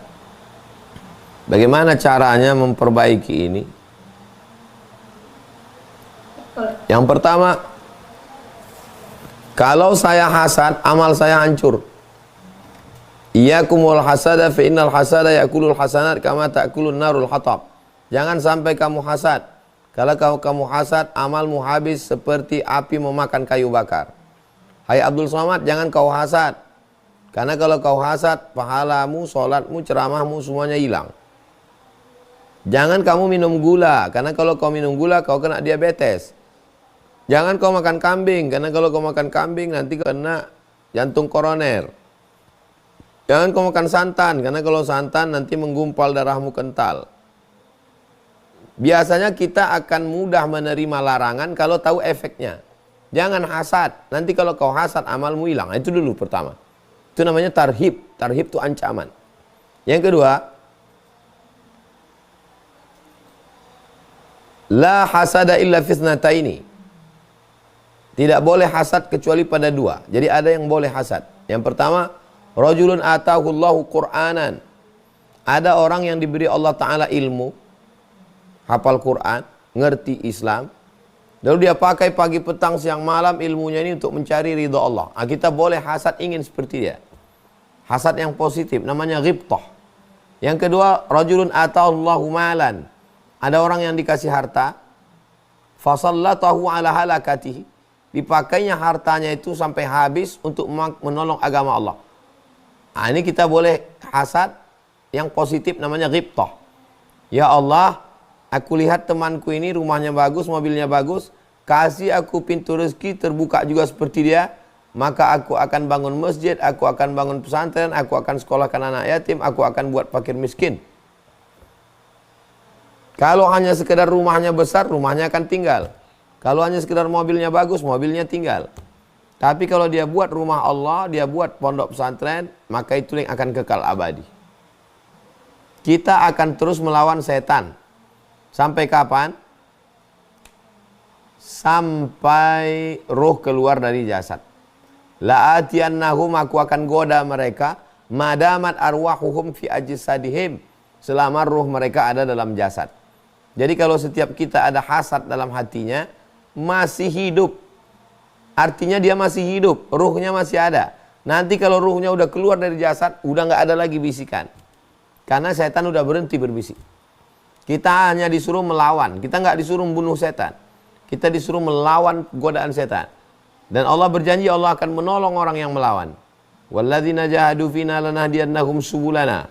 Bagaimana caranya memperbaiki ini? Yang pertama, kalau saya hasad, amal saya hancur. Iyyakumul hasada fa innal hasada yakulul hasanat kama ta'kulun narul hatab. Jangan sampai kamu hasad. Kalau kamu hasad, amalmu habis seperti api memakan kayu bakar. Hai Abdul Somad, jangan kau hasad. Karena kalau kau hasad, pahalamu, sholatmu, ceramahmu semuanya hilang. Jangan kamu minum gula, karena kalau kau minum gula kau kena diabetes. Jangan kau makan kambing, karena kalau kau makan kambing nanti kena jantung koroner. Jangan kau makan santan, karena kalau santan nanti menggumpal darahmu kental. Biasanya kita akan mudah menerima larangan kalau tahu efeknya. Jangan hasad, nanti kalau kau hasad amalmu hilang. Itu dulu pertama. Itu namanya tarhib. Tarhib itu ancaman. Yang kedua, la hasada illa fisnataini. Tidak boleh hasad kecuali pada dua. Jadi ada yang boleh hasad. Yang pertama, rajulun atahullahu Qur'anan. Ada orang yang diberi Allah Ta'ala ilmu, hafal Quran, ngerti Islam, lalu dia pakai pagi, petang, siang, malam ilmunya ini untuk mencari ridha Allah. Kita boleh hasad, ingin seperti dia. Hasad yang positif, namanya ghibtah. Yang kedua, rajulun atahullahu malan. Ada orang yang dikasih harta, fasallatahu ala halakatihi. Dipakainya hartanya itu sampai habis untuk menolong agama Allah. Ini kita boleh hasad yang positif, namanya ghibtah. Ya Allah, aku lihat temanku ini rumahnya bagus, mobilnya bagus, kasih aku pintu rezeki terbuka juga seperti dia, maka aku akan bangun masjid, aku akan bangun pesantren, aku akan sekolahkan anak yatim, aku akan buat fakir miskin. Kalau hanya sekedar rumahnya besar, rumahnya akan tinggal. Kalau hanya sekedar mobilnya bagus, mobilnya tinggal. Tapi kalau dia buat rumah Allah, dia buat pondok pesantren, maka itu yang akan kekal abadi. Kita akan terus melawan setan. Sampai kapan? Sampai roh keluar dari jasad. La'atiyannahum, aku akan goda mereka, madamat arwahuhum fi ajsadihim, selama roh mereka ada dalam jasad. Jadi kalau setiap kita ada hasad dalam hatinya, masih hidup, artinya dia masih hidup, ruhnya masih ada. Nanti kalau ruhnya udah keluar dari jasad, udah nggak ada lagi bisikan, karena setan udah berhenti berbisik. Kita hanya disuruh melawan, kita nggak disuruh membunuh setan, kita disuruh melawan godaan setan. Dan Allah berjanji Allah akan menolong orang yang melawan. Walladzina jahadu fina lanahdiyannahum subulana.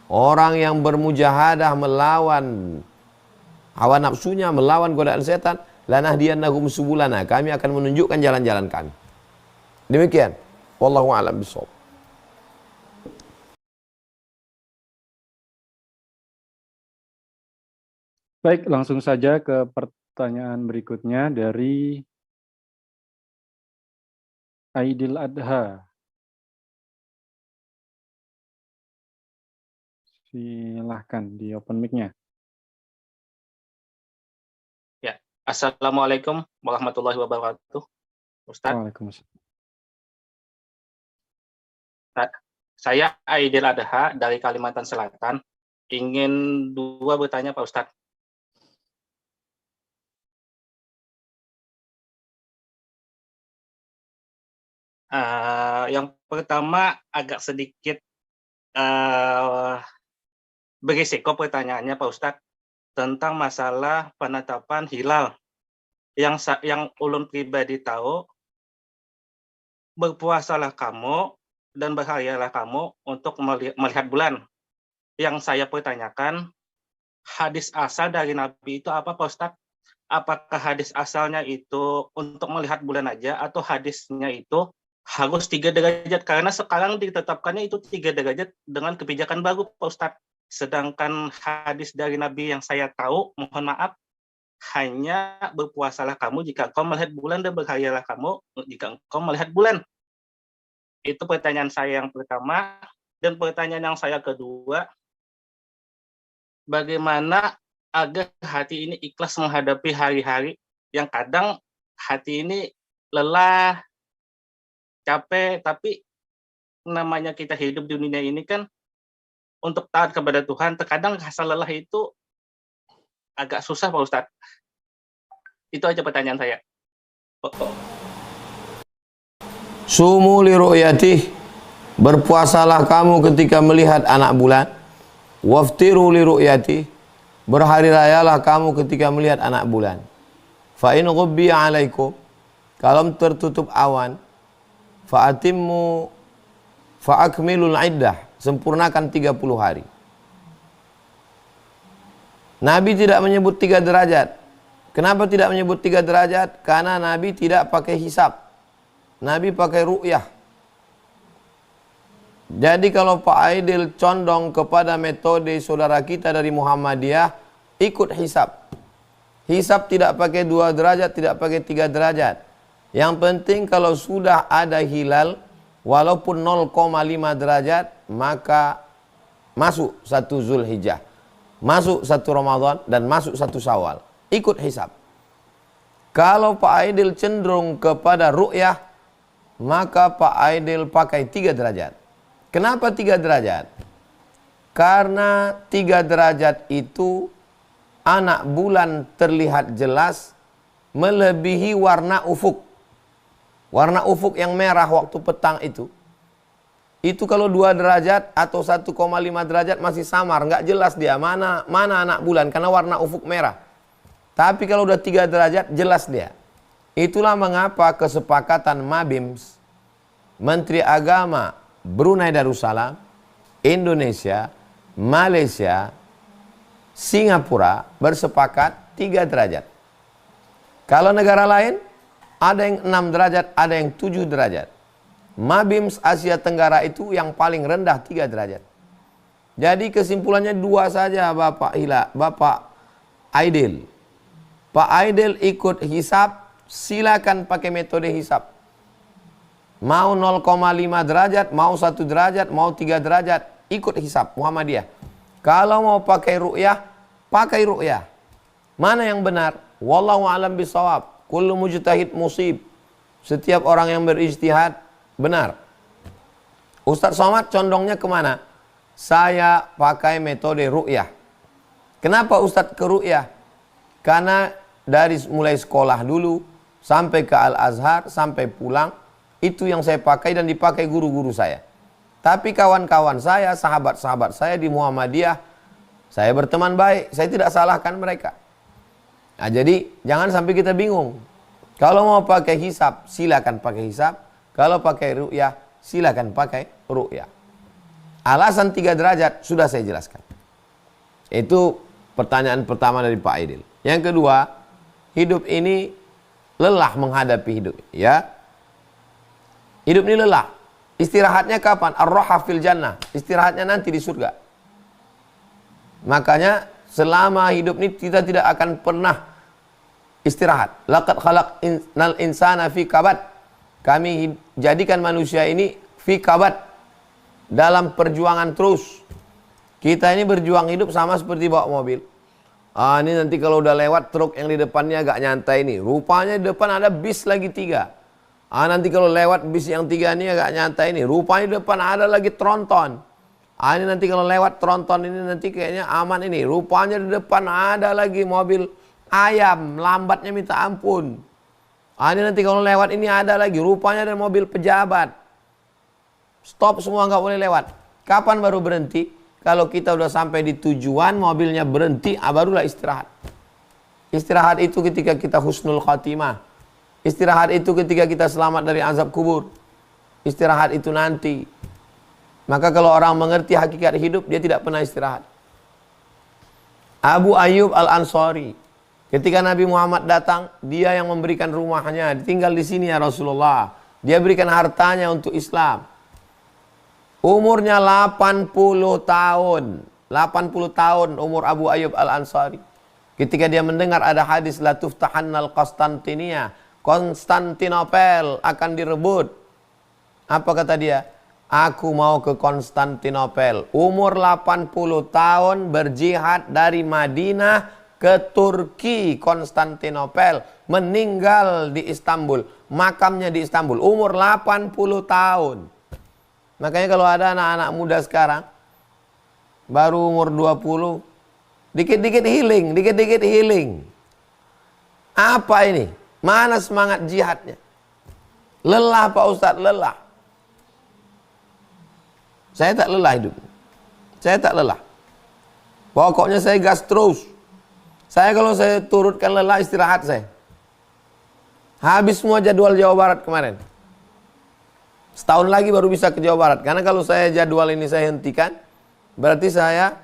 Orang yang bermujahadah melawan hawa nafsunya, melawan godaan setan, lanahdiyannahum subulana, kami akan menunjukkan jalan-jalan kami. Demikian. Wallahu a'lam bishawab. Baik, langsung saja ke pertanyaan berikutnya dari Aidil Adha. Silahkan di open mic-nya. Ya, Assalamualaikum warahmatullahi wabarakatuh, Ustadz. Waalaikumsalam. Saya Aidil Adha dari Kalimantan Selatan. Ingin bertanya Pak Ustadz. Yang pertama agak sedikit berisiko pertanyaannya Pak Ustadz, tentang masalah penetapan hilal. Yang ulun pribadi tahu, berpuasalah kamu dan berhayalah kamu untuk melihat bulan. Yang saya pertanyakan, hadis asal dari Nabi itu apa Pak Ustadz? Apakah hadis asalnya itu untuk melihat bulan aja, atau hadisnya itu harus 3 derajat? Karena sekarang ditetapkannya itu 3 derajat dengan kebijakan baru Pak Ustadz. Sedangkan hadis dari Nabi yang saya tahu, mohon maaf, hanya berpuasalah kamu jika engkau melihat bulan dan berhayalah kamu jika engkau melihat bulan. Itu pertanyaan saya yang pertama. Dan pertanyaan yang saya kedua, bagaimana agar hati ini ikhlas menghadapi hari-hari yang kadang hati ini lelah, capek, tapi namanya kita hidup di dunia ini kan untuk taat kepada Tuhan, terkadang rasa lelah itu agak susah Pak Ustadz. Itu aja pertanyaan saya. Sumu li ru'yatih, berpuasalah kamu ketika melihat anak bulan. Waftiru li ru'yatih, berhari rayalah kamu ketika melihat anak bulan. Fa in ghubbiya alaikum, kalau tertutup awan, fa atimmu fa akmilul iddah, sempurnakan 30 hari. Nabi tidak menyebut 3 derajat. Kenapa tidak menyebut 3 derajat? Karena Nabi tidak pakai hisab. Nabi pakai ru'yah. Jadi kalau Pak Aidil condong kepada metode saudara kita dari Muhammadiyah, ikut hisab. Hisab tidak pakai 2 derajat, tidak pakai 3 derajat. Yang penting kalau sudah ada hilal, walaupun 0,5 derajat, maka masuk 1 Zulhijjah, masuk 1 Ramadan, dan masuk 1 Syawal. Ikut hisab. Kalau Pak Aidil cenderung kepada ru'yah, maka Pak Aidil pakai 3 derajat. Kenapa 3 derajat? Karena 3 derajat itu anak bulan terlihat jelas melebihi warna ufuk. Warna ufuk yang merah waktu petang itu kalau 2 derajat atau 1,5 derajat masih samar, nggak jelas dia mana anak bulan karena warna ufuk merah. Tapi kalau udah 3 derajat jelas dia. Itulah mengapa kesepakatan Mabims, Menteri Agama Brunei Darussalam, Indonesia, Malaysia, Singapura bersepakat 3 derajat. Kalau negara lain ada yang 6 derajat, ada yang 7 derajat. Mabims Asia Tenggara itu yang paling rendah 3 derajat. Jadi kesimpulannya 2 saja Bapak Aidil. Pak Aidil ikut hisab, silakan pakai metode hisab. Mau 0,5 derajat, mau 1 derajat, mau 3 derajat, ikut hisab Muhammadiyah. Kalau mau pakai ru'yah, pakai ru'yah. Mana yang benar? Wallahu a'lam bishawab. Kullu mujtahid musib. Setiap orang yang berijtihad benar. Ustadz Somad condongnya kemana? Saya pakai metode ru'yah. Kenapa Ustadz ke ru'yah? Karena dari mulai sekolah dulu sampai ke Al-Azhar, sampai pulang, itu yang saya pakai dan dipakai guru-guru saya. Tapi kawan-kawan saya, sahabat-sahabat saya di Muhammadiyah, saya berteman baik, saya tidak salahkan mereka. Nah, jadi jangan sampai kita bingung. Kalau mau pakai hisab, silakan pakai hisab. Kalau pakai ru'yah, silakan pakai ru'yah. Alasan 3 derajat sudah saya jelaskan. Itu pertanyaan pertama dari Pak Aidil. Yang kedua, hidup ini lelah menghadapi hidup, ya. Hidup ini lelah. Istirahatnya kapan? Ar-raha fil jannah. Istirahatnya nanti di surga. Makanya selama hidup ini kita tidak akan pernah istirahat. Laqad khalaqnal insana fi kabad. Kami jadikan manusia ini fi kabad, dalam perjuangan terus. Kita ini berjuang hidup sama seperti bawa mobil. Ini nanti kalau udah lewat truk yang di depannya agak nyantai nih. Rupanya di depan ada bis lagi 3. Nanti kalau lewat bis yang 3 ini agak nyantai nih. Rupanya di depan ada lagi tronton. Ini nanti kalau lewat tronton ini nanti kayaknya aman ini. Rupanya di depan ada lagi mobil ayam, lambatnya minta ampun. Ini nanti kalau lewat ini ada lagi. Rupanya ada mobil pejabat. Stop semua, nggak boleh lewat. Kapan baru berhenti? Kalau kita udah sampai di tujuan, mobilnya berhenti, barulah istirahat. Istirahat itu ketika kita husnul khatimah. Istirahat itu ketika kita selamat dari azab kubur. Istirahat itu nanti. Maka kalau orang mengerti hakikat hidup, dia tidak pernah istirahat. Abu Ayyub Al-Ansari, ketika Nabi Muhammad datang, dia yang memberikan rumahnya. Tinggal di sini ya Rasulullah. Dia berikan hartanya untuk Islam. Umurnya 80 tahun. 80 tahun umur Abu Ayyub Al-Ansari. Ketika dia mendengar ada hadis la tuftahannal Konstantinia, Konstantinopel akan direbut. Apa kata dia? Aku mau ke Konstantinopel. Umur 80 tahun berjihad dari Madinah ke Turki, Konstantinopel. Meninggal di Istanbul. Makamnya di Istanbul. Umur 80 tahun. Makanya kalau ada anak-anak muda sekarang, baru umur 20, dikit-dikit healing, dikit-dikit healing. Apa ini? Mana semangat jihadnya? Lelah Pak Ustadz, lelah. Saya tak lelah hidup. Saya tak lelah. Pokoknya saya gas terus. Saya kalau saya turutkan lelah, istirahat saya. Habis semua jadwal Jawa Barat kemarin. Setahun lagi baru bisa ke Jawa Barat. Karena kalau saya jadwal ini saya hentikan, berarti saya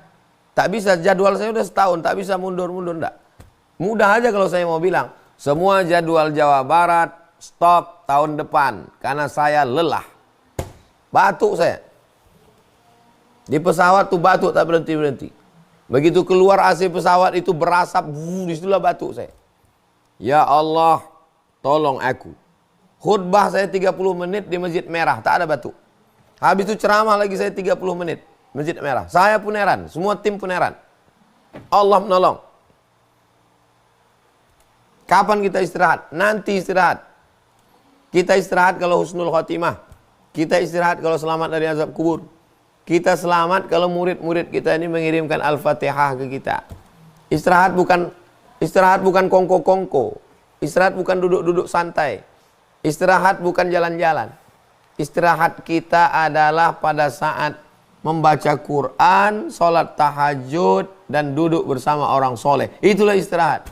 tak bisa, jadwal saya udah setahun, tak bisa mundur-mundur, enggak. Mudah aja kalau saya mau bilang, semua jadwal Jawa Barat stop tahun depan. Karena saya lelah. Batuk saya. Di pesawat tuh batuk tak berhenti-berhenti. Begitu keluar AC pesawat itu berasap, disitulah batuk saya. Ya Allah, tolong aku. Khutbah saya 30 menit di Masjid Merah, tak ada batuk. Habis itu ceramah lagi saya 30 menit, Masjid Merah. Saya pun heran, semua tim pun heran. Allah menolong. Kapan kita istirahat? Nanti istirahat. Kita istirahat kalau husnul khotimah. Kita istirahat kalau selamat dari azab kubur. Kita selamat kalau murid-murid kita ini mengirimkan Al-Fatihah ke kita. Istirahat bukan kongko-kongko. Istirahat bukan duduk-duduk santai. Istirahat bukan jalan-jalan. Istirahat kita adalah pada saat membaca Quran, sholat tahajud, dan duduk bersama orang soleh. Itulah istirahat.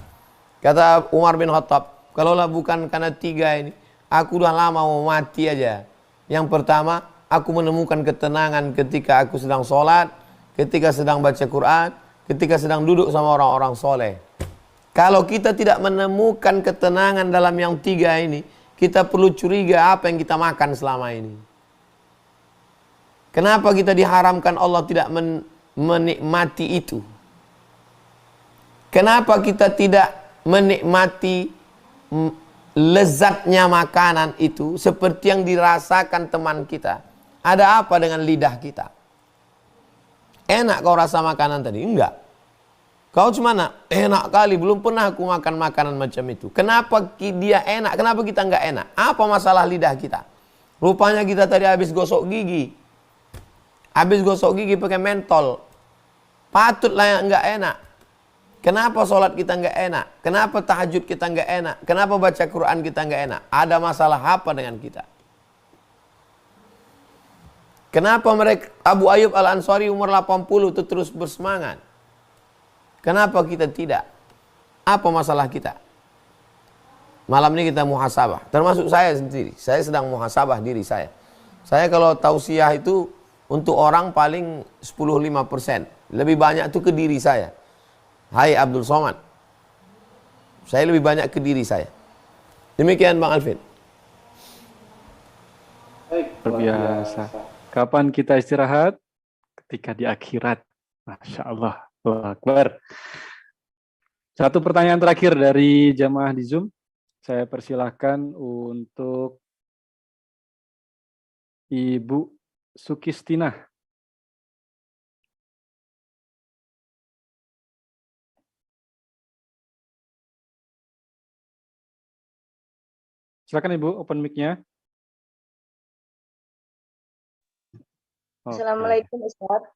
Kata Umar bin Khattab, kalaulah bukan karena 3 ini, aku udah lama mau mati aja. Yang pertama, aku menemukan ketenangan ketika aku sedang sholat, ketika sedang baca Quran, ketika sedang duduk sama orang-orang soleh. Kalau kita tidak menemukan ketenangan dalam yang 3 ini, kita perlu curiga apa yang kita makan selama ini. Kenapa kita diharamkan Allah tidak menikmati itu? Kenapa kita tidak menikmati lezatnya makanan itu seperti yang dirasakan teman kita? Ada apa dengan lidah kita? Enak kau rasa makanan tadi? Enggak. Kau cuma enak kali, belum pernah aku makan makanan macam itu. Kenapa dia enak? Kenapa kita enggak enak? Apa masalah lidah kita? Rupanya kita tadi habis gosok gigi. Habis gosok gigi pakai mentol. Patutlah yang enggak enak. Kenapa sholat kita enggak enak? Kenapa tahajud kita enggak enak? Kenapa baca Quran kita enggak enak? Ada masalah apa dengan kita? Kenapa mereka Abu Ayyub Al-Ansari umur 80 itu terus bersemangat? Kenapa kita tidak? Apa masalah kita? Malam ini kita muhasabah. Termasuk saya sendiri. Saya sedang muhasabah diri saya. Saya kalau tausiah itu untuk orang paling 10-5%. Lebih banyak itu ke diri saya. Hai Abdul Somad. Saya lebih banyak ke diri saya. Demikian Bang Alvin. Luar biasa. Kapan kita istirahat? Ketika di akhirat. Masya Allah. Allahu Akbar. Satu pertanyaan terakhir dari jamaah di Zoom. Saya persilahkan untuk Ibu Sukistina. Silakan Ibu, open mic-nya. Assalamualaikum Ustaz.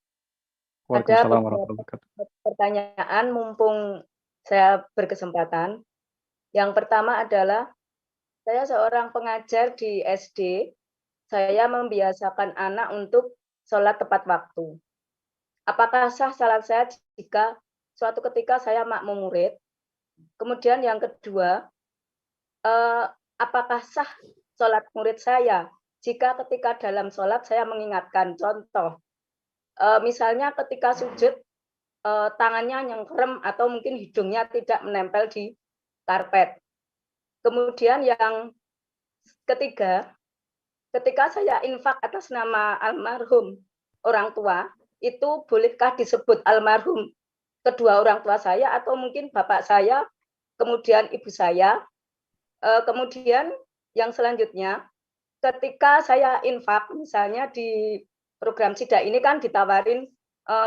Waalaikumsalam Ada warahmatullahi wabarakatuh. pertanyaan mumpung saya berkesempatan. Yang pertama adalah, saya seorang pengajar di SD, saya membiasakan anak untuk sholat tepat waktu. Apakah sah salat saya jika suatu ketika saya makmum murid? Kemudian yang kedua, apakah sah sholat murid saya jika ketika dalam sholat saya mengingatkan? Contoh, misalnya ketika sujud, tangannya nyengkrem atau mungkin hidungnya tidak menempel di karpet. Kemudian yang ketiga, ketika saya infak atas nama almarhum orang tua, itu bolehkah disebut almarhum kedua orang tua saya atau mungkin bapak saya, kemudian ibu saya? Kemudian yang selanjutnya, ketika saya infak, misalnya di program Sida ini kan ditawarin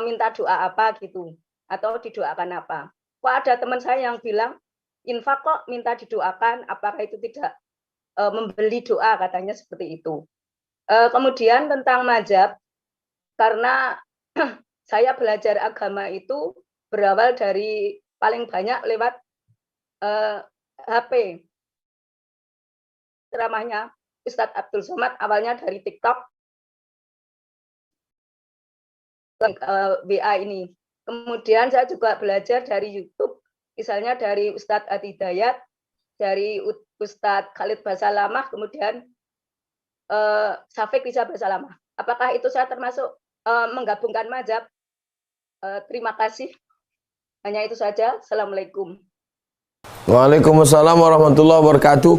minta doa apa gitu, atau didoakan apa. Kok ada teman saya yang bilang, infak kok minta didoakan, apakah itu tidak membeli doa, katanya seperti itu. Kemudian tentang mazhab, karena saya belajar agama itu berawal dari paling banyak lewat HP. Ceramahnya Ustadz Abdul Somad awalnya dari TikTok, WA ini. Kemudian saya juga belajar dari YouTube, misalnya dari Ustadz Atidayat, dari Ustadz Khalid Basalamah, kemudian Syafiq Rizal Basalamah. Apakah itu saya termasuk menggabungkan mazhab? Terima kasih. Hanya itu saja. Assalamualaikum. Waalaikumsalam warahmatullahi wabarakatuh.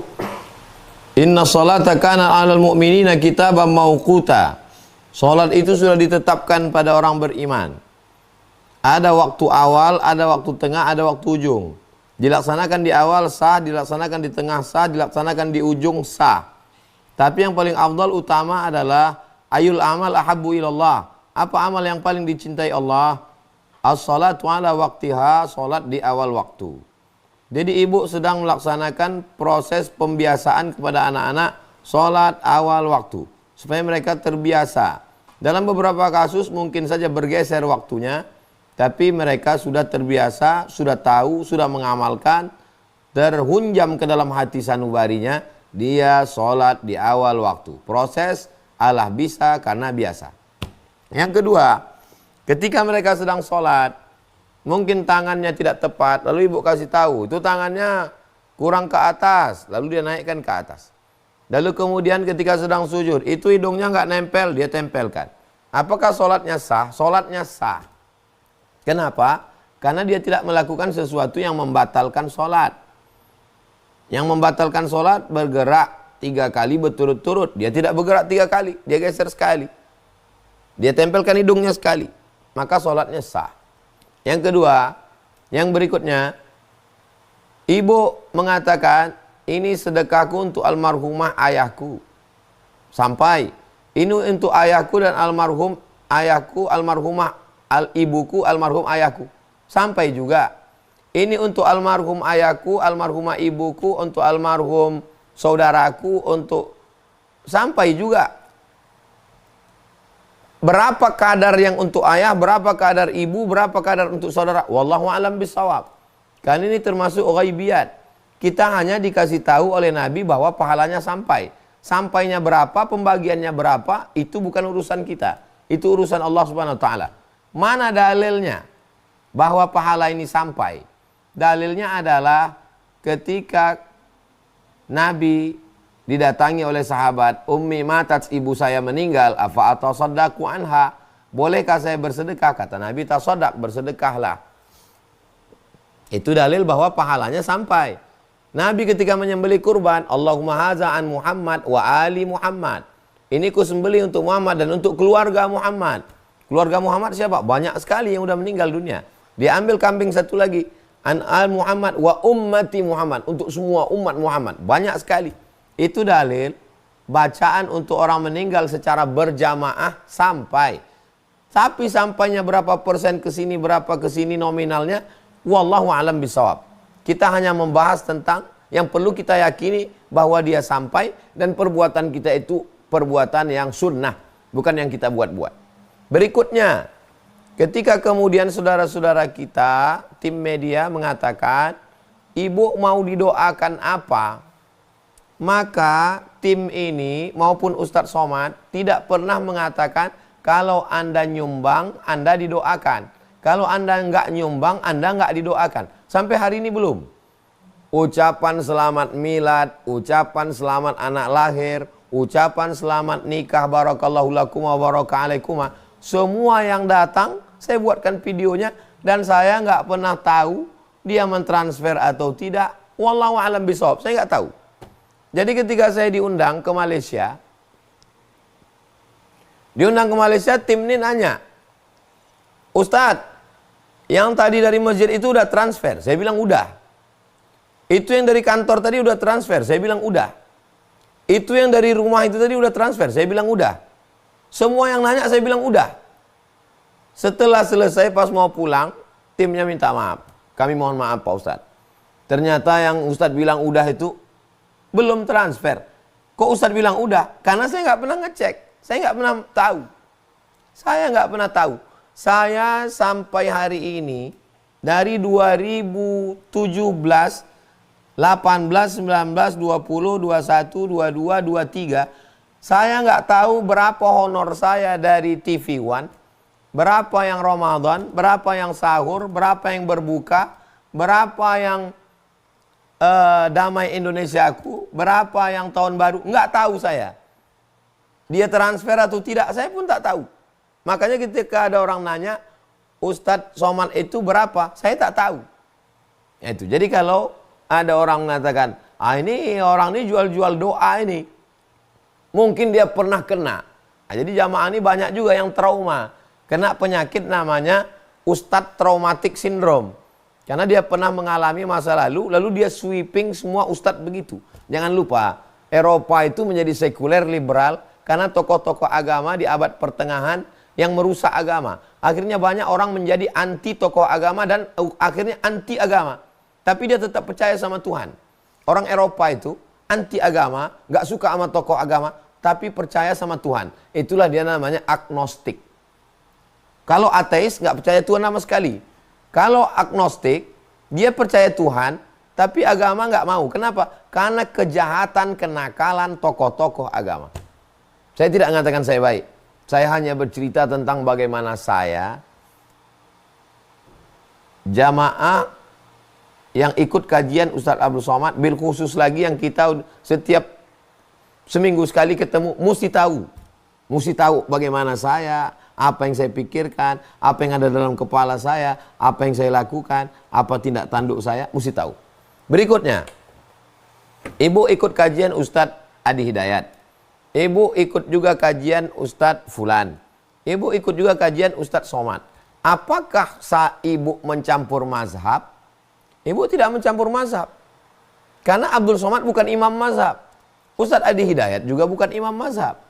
Inna salata kana 'alal mu'minina kitaban mauquta. Salat itu sudah ditetapkan pada orang beriman. Ada waktu awal, ada waktu tengah, ada waktu ujung. Dilaksanakan di awal sah, dilaksanakan di tengah sah, dilaksanakan di ujung sah. Tapi yang paling afdal utama adalah ayul amal ahabbu ilallah. Apa amal yang paling dicintai Allah? As-salatu ala waqtiha, salat di awal waktu. Jadi ibu sedang melaksanakan proses pembiasaan kepada anak-anak salat awal waktu supaya mereka terbiasa. Dalam beberapa kasus mungkin saja bergeser waktunya, tapi mereka sudah terbiasa, sudah tahu, sudah mengamalkan, terhunjam ke dalam hati sanubarinya, dia sholat di awal waktu. Proses Allah bisa karena biasa. Yang kedua, ketika mereka sedang sholat, mungkin tangannya tidak tepat, lalu ibu kasih tahu, itu tangannya kurang ke atas, lalu dia naikkan ke atas. Lalu kemudian ketika sedang sujud, itu hidungnya nggak nempel, dia tempelkan. Apakah sholatnya sah? Sholatnya sah. Kenapa? Karena dia tidak melakukan sesuatu yang membatalkan sholat. Yang membatalkan sholat bergerak 3 kali berturut-turut. Dia tidak bergerak 3 kali, dia geser sekali. Dia tempelkan hidungnya sekali. Maka sholatnya sah. Yang kedua, yang berikutnya, ibu mengatakan, ini sedekahku untuk almarhumah ayahku. Sampai, ini untuk ayahku dan almarhum ayahku, almarhumah ibuku, almarhum ayahku. Sampai juga, ini untuk almarhum ayahku, almarhumah ibuku, untuk almarhum saudaraku, untuk sampai juga. Berapa kadar yang untuk ayah, berapa kadar ibu, berapa kadar untuk saudara. Wallahu a'lam bishawab. Kan ini termasuk ghaibiyat. Kita hanya dikasih tahu oleh Nabi bahwa pahalanya sampai. Sampainya berapa, pembagiannya berapa, itu bukan urusan kita. Itu urusan Allah Subhanahu wa taala. Mana dalilnya bahwa pahala ini sampai? Dalilnya adalah ketika Nabi didatangi oleh sahabat, ummi matat, ibu saya meninggal, afa atasaddaqu anha, bolehkah saya bersedekah? Kata Nabi, tasaddaq, bersedekahlah. Itu dalil bahwa pahalanya sampai. Nabi ketika menyembelih kurban, Allahumma haza an Muhammad wa ali Muhammad. Ini ku sembelih untuk Muhammad dan untuk keluarga Muhammad. Keluarga Muhammad siapa? Banyak sekali yang sudah meninggal dunia. Dia ambil kambing satu lagi, an al Muhammad wa ummati Muhammad, untuk semua umat Muhammad. Banyak sekali. Itu dalil bacaan untuk orang meninggal secara berjamaah sampai. Tapi sampainya berapa persen ke sini, berapa ke sini nominalnya, wallahu a'lam bishawab. Kita hanya membahas tentang yang perlu kita yakini bahwa dia sampai, dan perbuatan kita itu perbuatan yang sunnah, bukan yang kita buat-buat. Berikutnya, ketika kemudian saudara-saudara kita, tim media mengatakan, ibu mau didoakan apa? Maka tim ini maupun Ustadz Somad tidak pernah mengatakan kalau Anda nyumbang, Anda didoakan. Kalau Anda nggak nyumbang, Anda nggak didoakan. Sampai hari ini belum. Ucapan selamat milad, ucapan selamat anak lahir, ucapan selamat nikah, barakallahu lakum wa baraka alaikuma. Semua yang datang, saya buatkan videonya, dan saya nggak pernah tahu dia mentransfer atau tidak. Wallahu a'lam bishawab, saya nggak tahu. Jadi ketika saya diundang ke Malaysia, tim ini nanya, Ustadz, yang tadi dari masjid itu udah transfer? Saya bilang udah. Itu yang dari kantor tadi udah transfer? Saya bilang udah. Itu yang dari rumah itu tadi udah transfer. Saya bilang udah. Semua yang nanya saya bilang udah. Setelah selesai pas mau pulang, timnya minta maaf. Kami mohon maaf Pak Ustadz. Ternyata yang Ustadz bilang udah itu belum transfer. Kok Ustadz bilang udah? Karena saya nggak pernah ngecek. Saya nggak pernah tahu. Saya nggak pernah tahu. Saya sampai hari ini dari 2017, 18, 19, 20, 21, 22, 23, saya nggak tahu berapa honor saya dari TV One, berapa yang Ramadan, berapa yang sahur, berapa yang berbuka, berapa yang Damai Indonesiaku, berapa yang tahun baru, nggak tahu saya. Dia transfer atau tidak, saya pun tak tahu. Makanya ketika ada orang nanya, Ustadz Somad itu berapa? Saya tak tahu. Itu. Jadi kalau ada orang mengatakan, ini orang ini jual-jual doa ini. Mungkin dia pernah kena. Nah, jadi jamaah ini banyak juga yang trauma. Kena penyakit namanya Ustadz Traumatic Syndrome. Karena dia pernah mengalami masa lalu dia sweeping semua ustadz begitu. Jangan lupa, Eropa itu menjadi sekuler liberal karena tokoh-tokoh agama di abad pertengahan yang merusak agama. Akhirnya banyak orang menjadi anti tokoh agama dan akhirnya anti agama. Tapi dia tetap percaya sama Tuhan. Orang Eropa itu anti agama, gak suka sama tokoh agama, tapi percaya sama Tuhan. Itulah dia namanya agnostik. Kalau ateis gak percaya Tuhan sama sekali. Kalau agnostik, dia percaya Tuhan, tapi agama nggak mau. Kenapa? Karena kejahatan, kenakalan tokoh-tokoh agama. Saya tidak mengatakan saya baik. Saya hanya bercerita tentang bagaimana saya, jamaah yang ikut kajian Ustadz Abdul Somad, bil khusus lagi yang kita setiap seminggu sekali ketemu, mesti tahu. Mesti tahu bagaimana saya, apa yang saya pikirkan, apa yang ada dalam kepala saya, apa yang saya lakukan, apa tindak tanduk saya, mesti tahu. Berikutnya, ibu ikut kajian Ustadz Adi Hidayat. Ibu ikut juga kajian Ustadz Fulan. Ibu ikut juga kajian Ustadz Somad. Apakah ibu mencampur mazhab? Ibu tidak mencampur mazhab. Karena Abdul Somad bukan imam mazhab. Ustadz Adi Hidayat juga bukan imam mazhab.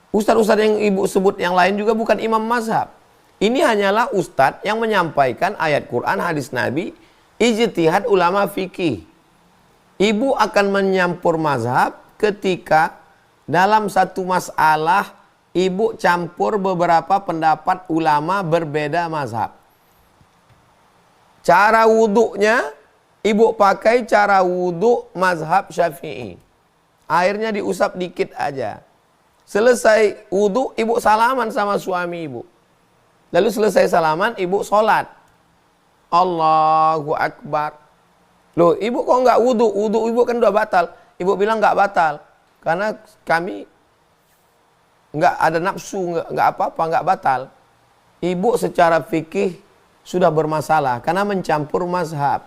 Ustadz-ustadz yang ibu sebut yang lain juga bukan imam mazhab. Ini hanyalah ustadz yang menyampaikan ayat Quran, hadis Nabi, ijtihad ulama fikih. Ibu akan menyampur mazhab ketika dalam satu masalah ibu campur beberapa pendapat ulama berbeda mazhab. Cara wuduknya, ibu pakai cara wuduk mazhab Syafi'i. Airnya diusap dikit aja. Selesai wudhu, ibu salaman sama suami ibu. Lalu selesai salaman, ibu sholat. Allahu Akbar. Loh, ibu kok nggak wudhu? Wudhu ibu kan udah batal. Ibu bilang nggak batal. Karena kami nggak ada nafsu, nggak apa-apa, nggak batal. Ibu secara fikih sudah bermasalah karena mencampur mazhab.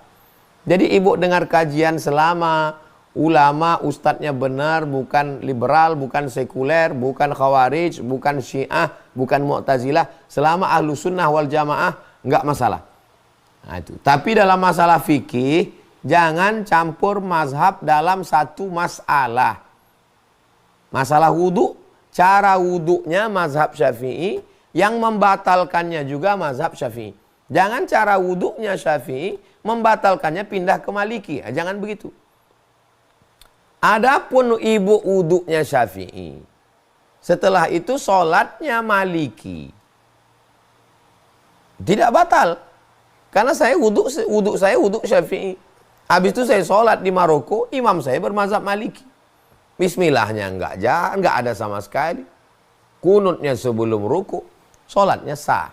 Jadi ibu dengar kajian selama ulama ustadznya benar, bukan liberal, bukan sekuler, bukan khawarij, bukan syiah, bukan mu'tazilah. Selama ahlu sunnah wal jamaah nggak masalah. Nah, itu. Tapi dalam masalah fikih jangan campur mazhab dalam satu masalah. Masalah wudhu, cara wudhunya mazhab Syafi'i, yang membatalkannya juga mazhab Syafi'i. Jangan cara wudhunya Syafi'i membatalkannya pindah ke Maliki. Jangan begitu. Adapun ibu wuduknya Syafi'i, setelah itu sholatnya Maliki, tidak batal, karena saya wuduk Syafi'i. Habis itu saya sholat di Maroko, imam saya bermazhab Maliki. Bismillahnya nggak ada sama sekali, kunutnya sebelum ruku, sholatnya sah.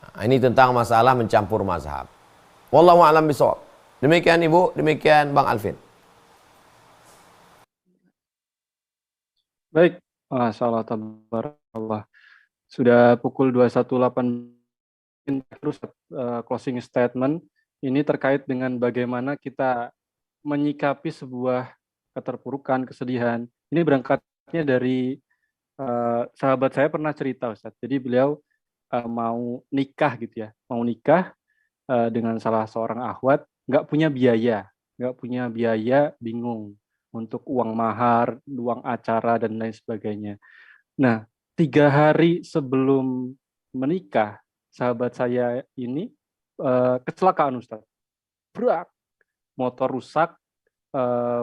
Nah, ini tentang masalah mencampur mazhab. Wallahu a'lam bishawab. Demikian ibu, demikian Bang Alvin. Baik, masyaallah tabarakallah. Sudah pukul 21.18 terus closing statement ini terkait dengan bagaimana kita menyikapi sebuah keterpurukan, kesedihan. Ini berangkatnya dari sahabat saya pernah cerita, Ustaz. Jadi beliau mau nikah gitu ya, mau nikah dengan salah seorang akhwat, nggak punya biaya, bingung. untuk uang mahar, uang acara, dan lain sebagainya. Nah, 3 hari sebelum menikah, sahabat saya ini kecelakaan, Ustaz. Brak, motor rusak,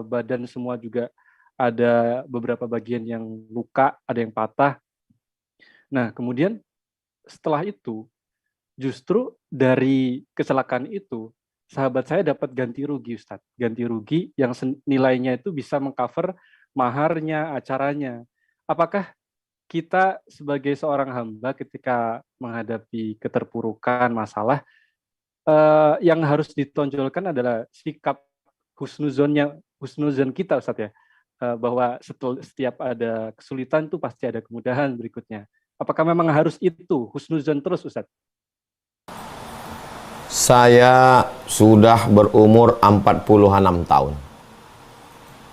badan semua juga ada beberapa bagian yang luka, ada yang patah. Nah, kemudian setelah itu, justru dari kecelakaan itu, sahabat saya dapat ganti rugi, Ustaz. Ganti rugi yang nilainya itu bisa mengcover maharnya, acaranya. Apakah kita sebagai seorang hamba ketika menghadapi keterpurukan masalah, yang harus ditonjolkan adalah sikap husnuzon kita, Ustaz ya, bahwa setiap ada kesulitan itu pasti ada kemudahan berikutnya. Apakah memang harus itu husnuzon terus, Ustaz? Saya sudah berumur 46 tahun.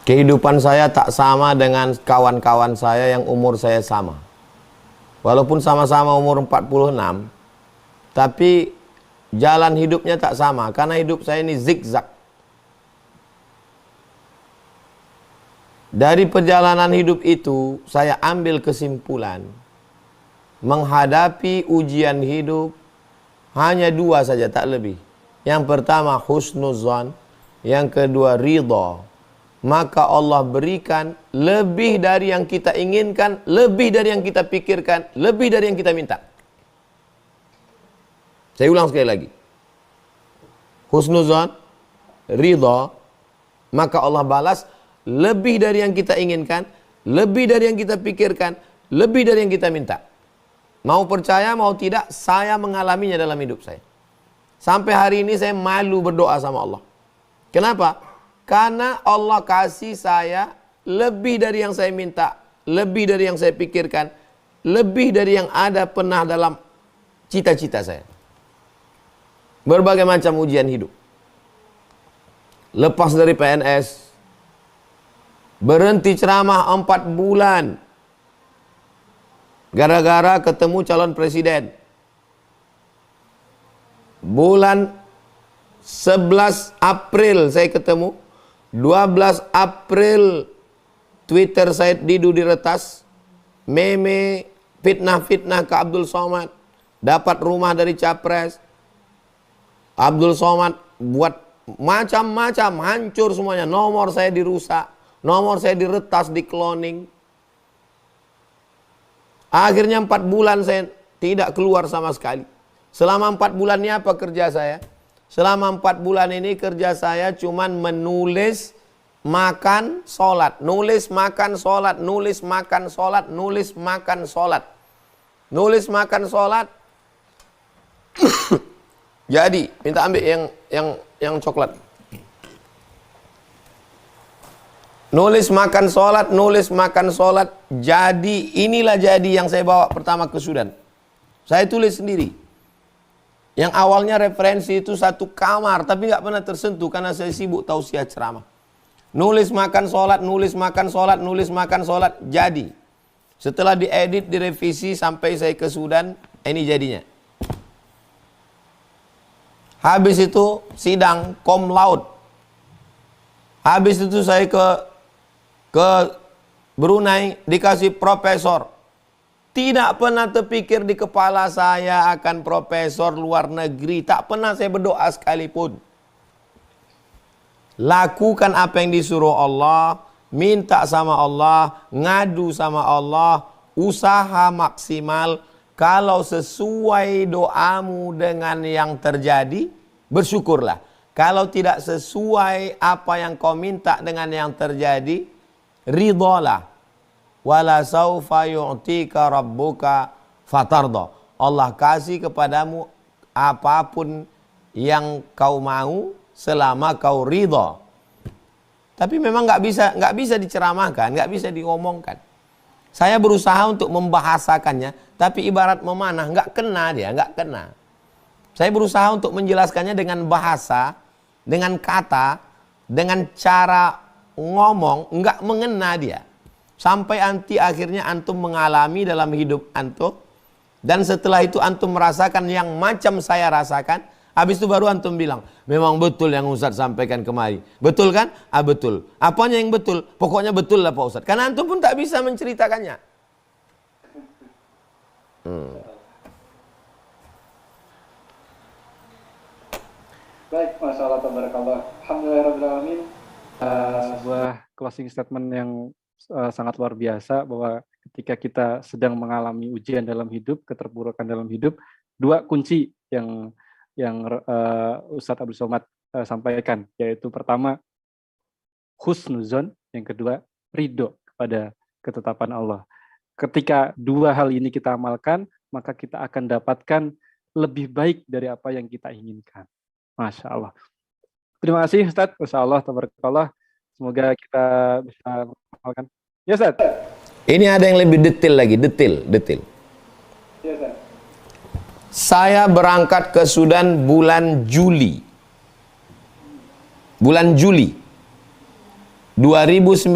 Kehidupan saya tak sama dengan kawan-kawan saya yang umur saya sama. Walaupun sama-sama umur 46, tapi jalan hidupnya tak sama, karena hidup saya ini zigzag. Dari perjalanan hidup itu, saya ambil kesimpulan, menghadapi ujian hidup, hanya 2 saja, tak lebih. Yang pertama husnuzan, yang kedua ridha. Maka Allah berikan lebih dari yang kita inginkan, lebih dari yang kita pikirkan, lebih dari yang kita minta. Saya ulang sekali lagi. Husnuzan, ridha, maka Allah balas lebih dari yang kita inginkan, lebih dari yang kita pikirkan, lebih dari yang kita minta. Mau percaya, mau tidak, saya mengalaminya dalam hidup saya. Sampai hari ini saya malu berdoa sama Allah. Kenapa? Karena Allah kasih saya lebih dari yang saya minta, lebih dari yang saya pikirkan, lebih dari yang ada pernah dalam cita-cita saya. Berbagai macam ujian hidup. Lepas dari PNS, berhenti ceramah 4 bulan. Gara-gara ketemu calon presiden. Bulan 11 April saya ketemu. 12 April Twitter saya diretas. Meme, fitnah-fitnah ke Abdul Somad. Dapat rumah dari capres. Abdul Somad buat macam-macam, hancur semuanya. Nomor saya dirusak. Nomor saya diretas, di cloning. Akhirnya 4 bulan saya tidak keluar sama sekali. Selama 4 bulan ini apa kerja saya? Selama 4 bulan ini kerja saya cuman menulis, makan, sholat. Nulis, makan, sholat. Nulis, makan, sholat. Nulis, makan, sholat. Nulis, makan, sholat. Jadi, minta ambil yang coklat. Nulis, makan, sholat. Nulis, makan, sholat. Jadi, inilah jadi yang saya bawa pertama ke Sudan. Saya tulis sendiri. Yang awalnya referensi itu 1 kamar, tapi nggak pernah tersentuh karena saya sibuk tausiah ceramah. Nulis, makan, sholat, nulis, makan, sholat, nulis, makan, sholat. Jadi, setelah diedit, direvisi sampai saya ke Sudan, ini jadinya. Habis itu sidang cum laude. Habis itu saya ke Brunei, dikasih profesor. Tidak pernah terpikir di kepala saya akan profesor luar negeri. Tak pernah saya berdoa sekalipun. Lakukan apa yang disuruh Allah. Minta sama Allah. Ngadu sama Allah. Usaha maksimal. Kalau sesuai doamu dengan yang terjadi, bersyukurlah. Kalau tidak sesuai apa yang kau minta dengan yang terjadi, ridhalah. Wala saufa yu'tika rabbuka fatarda. Allah kasih kepadamu apapun yang kau mau selama kau ridha. Tapi memang nggak bisa diceramahkan, nggak bisa diomongkan. Saya berusaha untuk membahasakannya, tapi ibarat memanah, nggak kena dia, nggak kena. Saya berusaha untuk menjelaskannya dengan bahasa, dengan kata, dengan cara ngomong, nggak mengena dia. Sampai akhirnya antum mengalami dalam hidup antum. Dan setelah itu antum merasakan yang macam saya rasakan. Habis itu baru antum bilang, memang betul yang Ustaz sampaikan kemari. Betul kan? Ah betul. Apanya yang betul? Pokoknya betul lah Pak Ustaz. Karena antum pun tak bisa menceritakannya. Baik, Masya Allah, tabarakallah. Alhamdulillahirrahmanirrahim. Sebuah closing statement yang sangat luar biasa, bahwa ketika kita sedang mengalami ujian dalam hidup, keterpurukan dalam hidup, dua kunci yang Ustadz Abdul Somad sampaikan, yaitu pertama husnuzon, yang kedua ridho kepada ketetapan Allah. Ketika dua hal ini kita amalkan, maka kita akan dapatkan lebih baik dari apa yang kita inginkan. Masya Allah. Terima kasih Ustadz. Masya Allah, tabarakallah. Semoga kita bisa mengamalkan. Ya Ustadz. Ini ada yang lebih detail lagi, detail. Ya Ustadz. Saya berangkat ke Sudan bulan Juli. Bulan Juli 2019.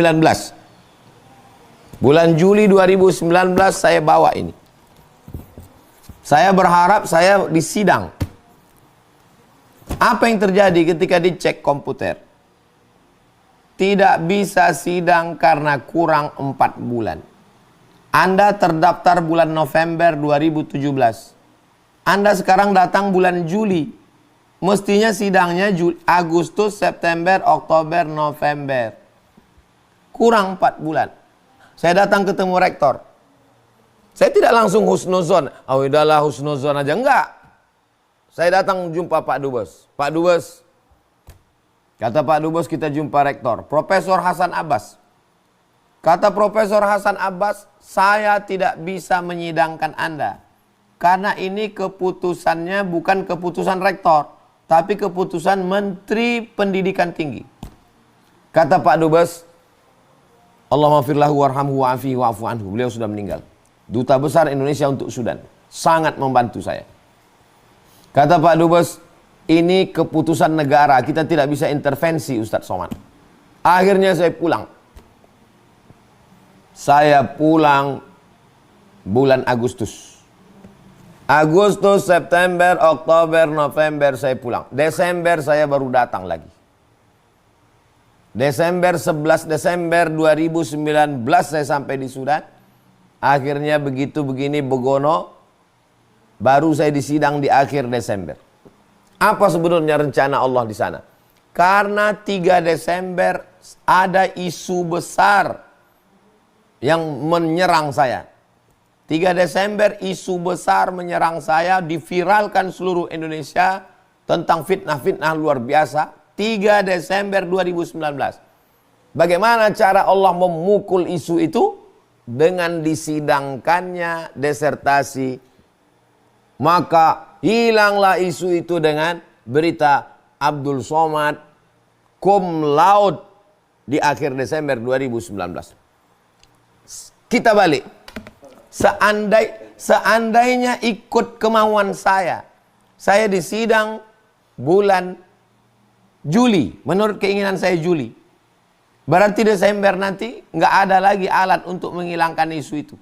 Bulan Juli 2019 saya bawa ini. Saya berharap saya disidang. Apa yang terjadi ketika dicek komputer? Tidak bisa sidang karena kurang 4 bulan. Anda terdaftar bulan November 2017. Anda sekarang datang bulan Juli. Mestinya sidangnya Agustus, September, Oktober, November. Kurang 4 bulan. Saya datang ketemu rektor. Saya tidak langsung husnuzon. Oh udahlah husnuzon aja. Enggak. Saya datang jumpa Pak Dubes. Pak Dubes, kata Pak Dubes, kita jumpa rektor, Profesor Hasan Abbas. Kata Profesor Hasan Abbas, saya tidak bisa menyidangkan Anda. Karena ini keputusannya bukan keputusan rektor, tapi keputusan Menteri Pendidikan Tinggi. Kata Pak Dubes, Allahumma firlahu warhamhu wa'afihi wa'afu anhu. Beliau sudah meninggal. Duta Besar Indonesia untuk Sudan. Sangat membantu saya. Kata Pak Dubes, ini keputusan negara, kita tidak bisa intervensi Ustadz Somad. Akhirnya saya pulang. Saya pulang bulan Agustus. Agustus, September, Oktober, November saya pulang. Desember saya baru datang lagi. Desember, 11 Desember 2019 saya sampai di Sudan. Akhirnya begitu begini begono, baru saya disidang di akhir Desember. Apa sebenarnya rencana Allah di sana? Karena 3 Desember ada isu besar yang menyerang saya. 3 Desember isu besar menyerang saya, diviralkan seluruh Indonesia tentang fitnah-fitnah luar biasa. 3 Desember 2019. Bagaimana cara Allah memukul isu itu? Dengan disidangkannya disertasi. Maka hilanglah isu itu dengan berita Abdul Somad cum laude di akhir Desember 2019. Kita balik. Seandainya ikut kemauan saya disidang bulan Juli, menurut keinginan saya Juli. Berarti Desember nanti nggak ada lagi alat untuk menghilangkan isu itu.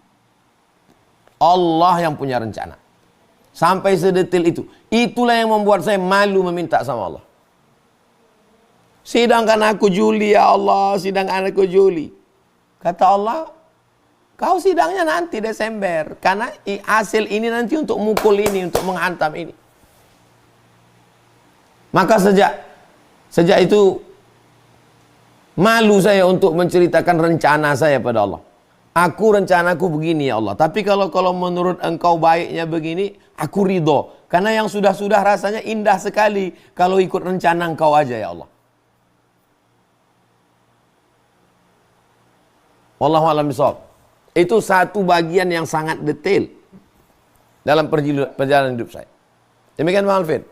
Allah yang punya rencana. Sampai sedetil itu. Itulah yang membuat saya malu meminta sama Allah. Sidangkan aku Juli ya Allah, sidangkan aku Juli. Kata Allah, kau sidangnya nanti Desember. Karena hasil ini nanti untuk mukul ini, untuk menghantam ini. Maka sejak itu malu saya untuk menceritakan rencana saya pada Allah. Rencanaku begini ya Allah. Tapi kalau menurut engkau baiknya begini, aku ridho. Karena yang sudah-sudah rasanya indah sekali kalau ikut rencana engkau aja ya Allah. Wallahu a'lam bishawab. Itu satu bagian yang sangat detail dalam perjalanan hidup saya. Demikian Bang Alvin.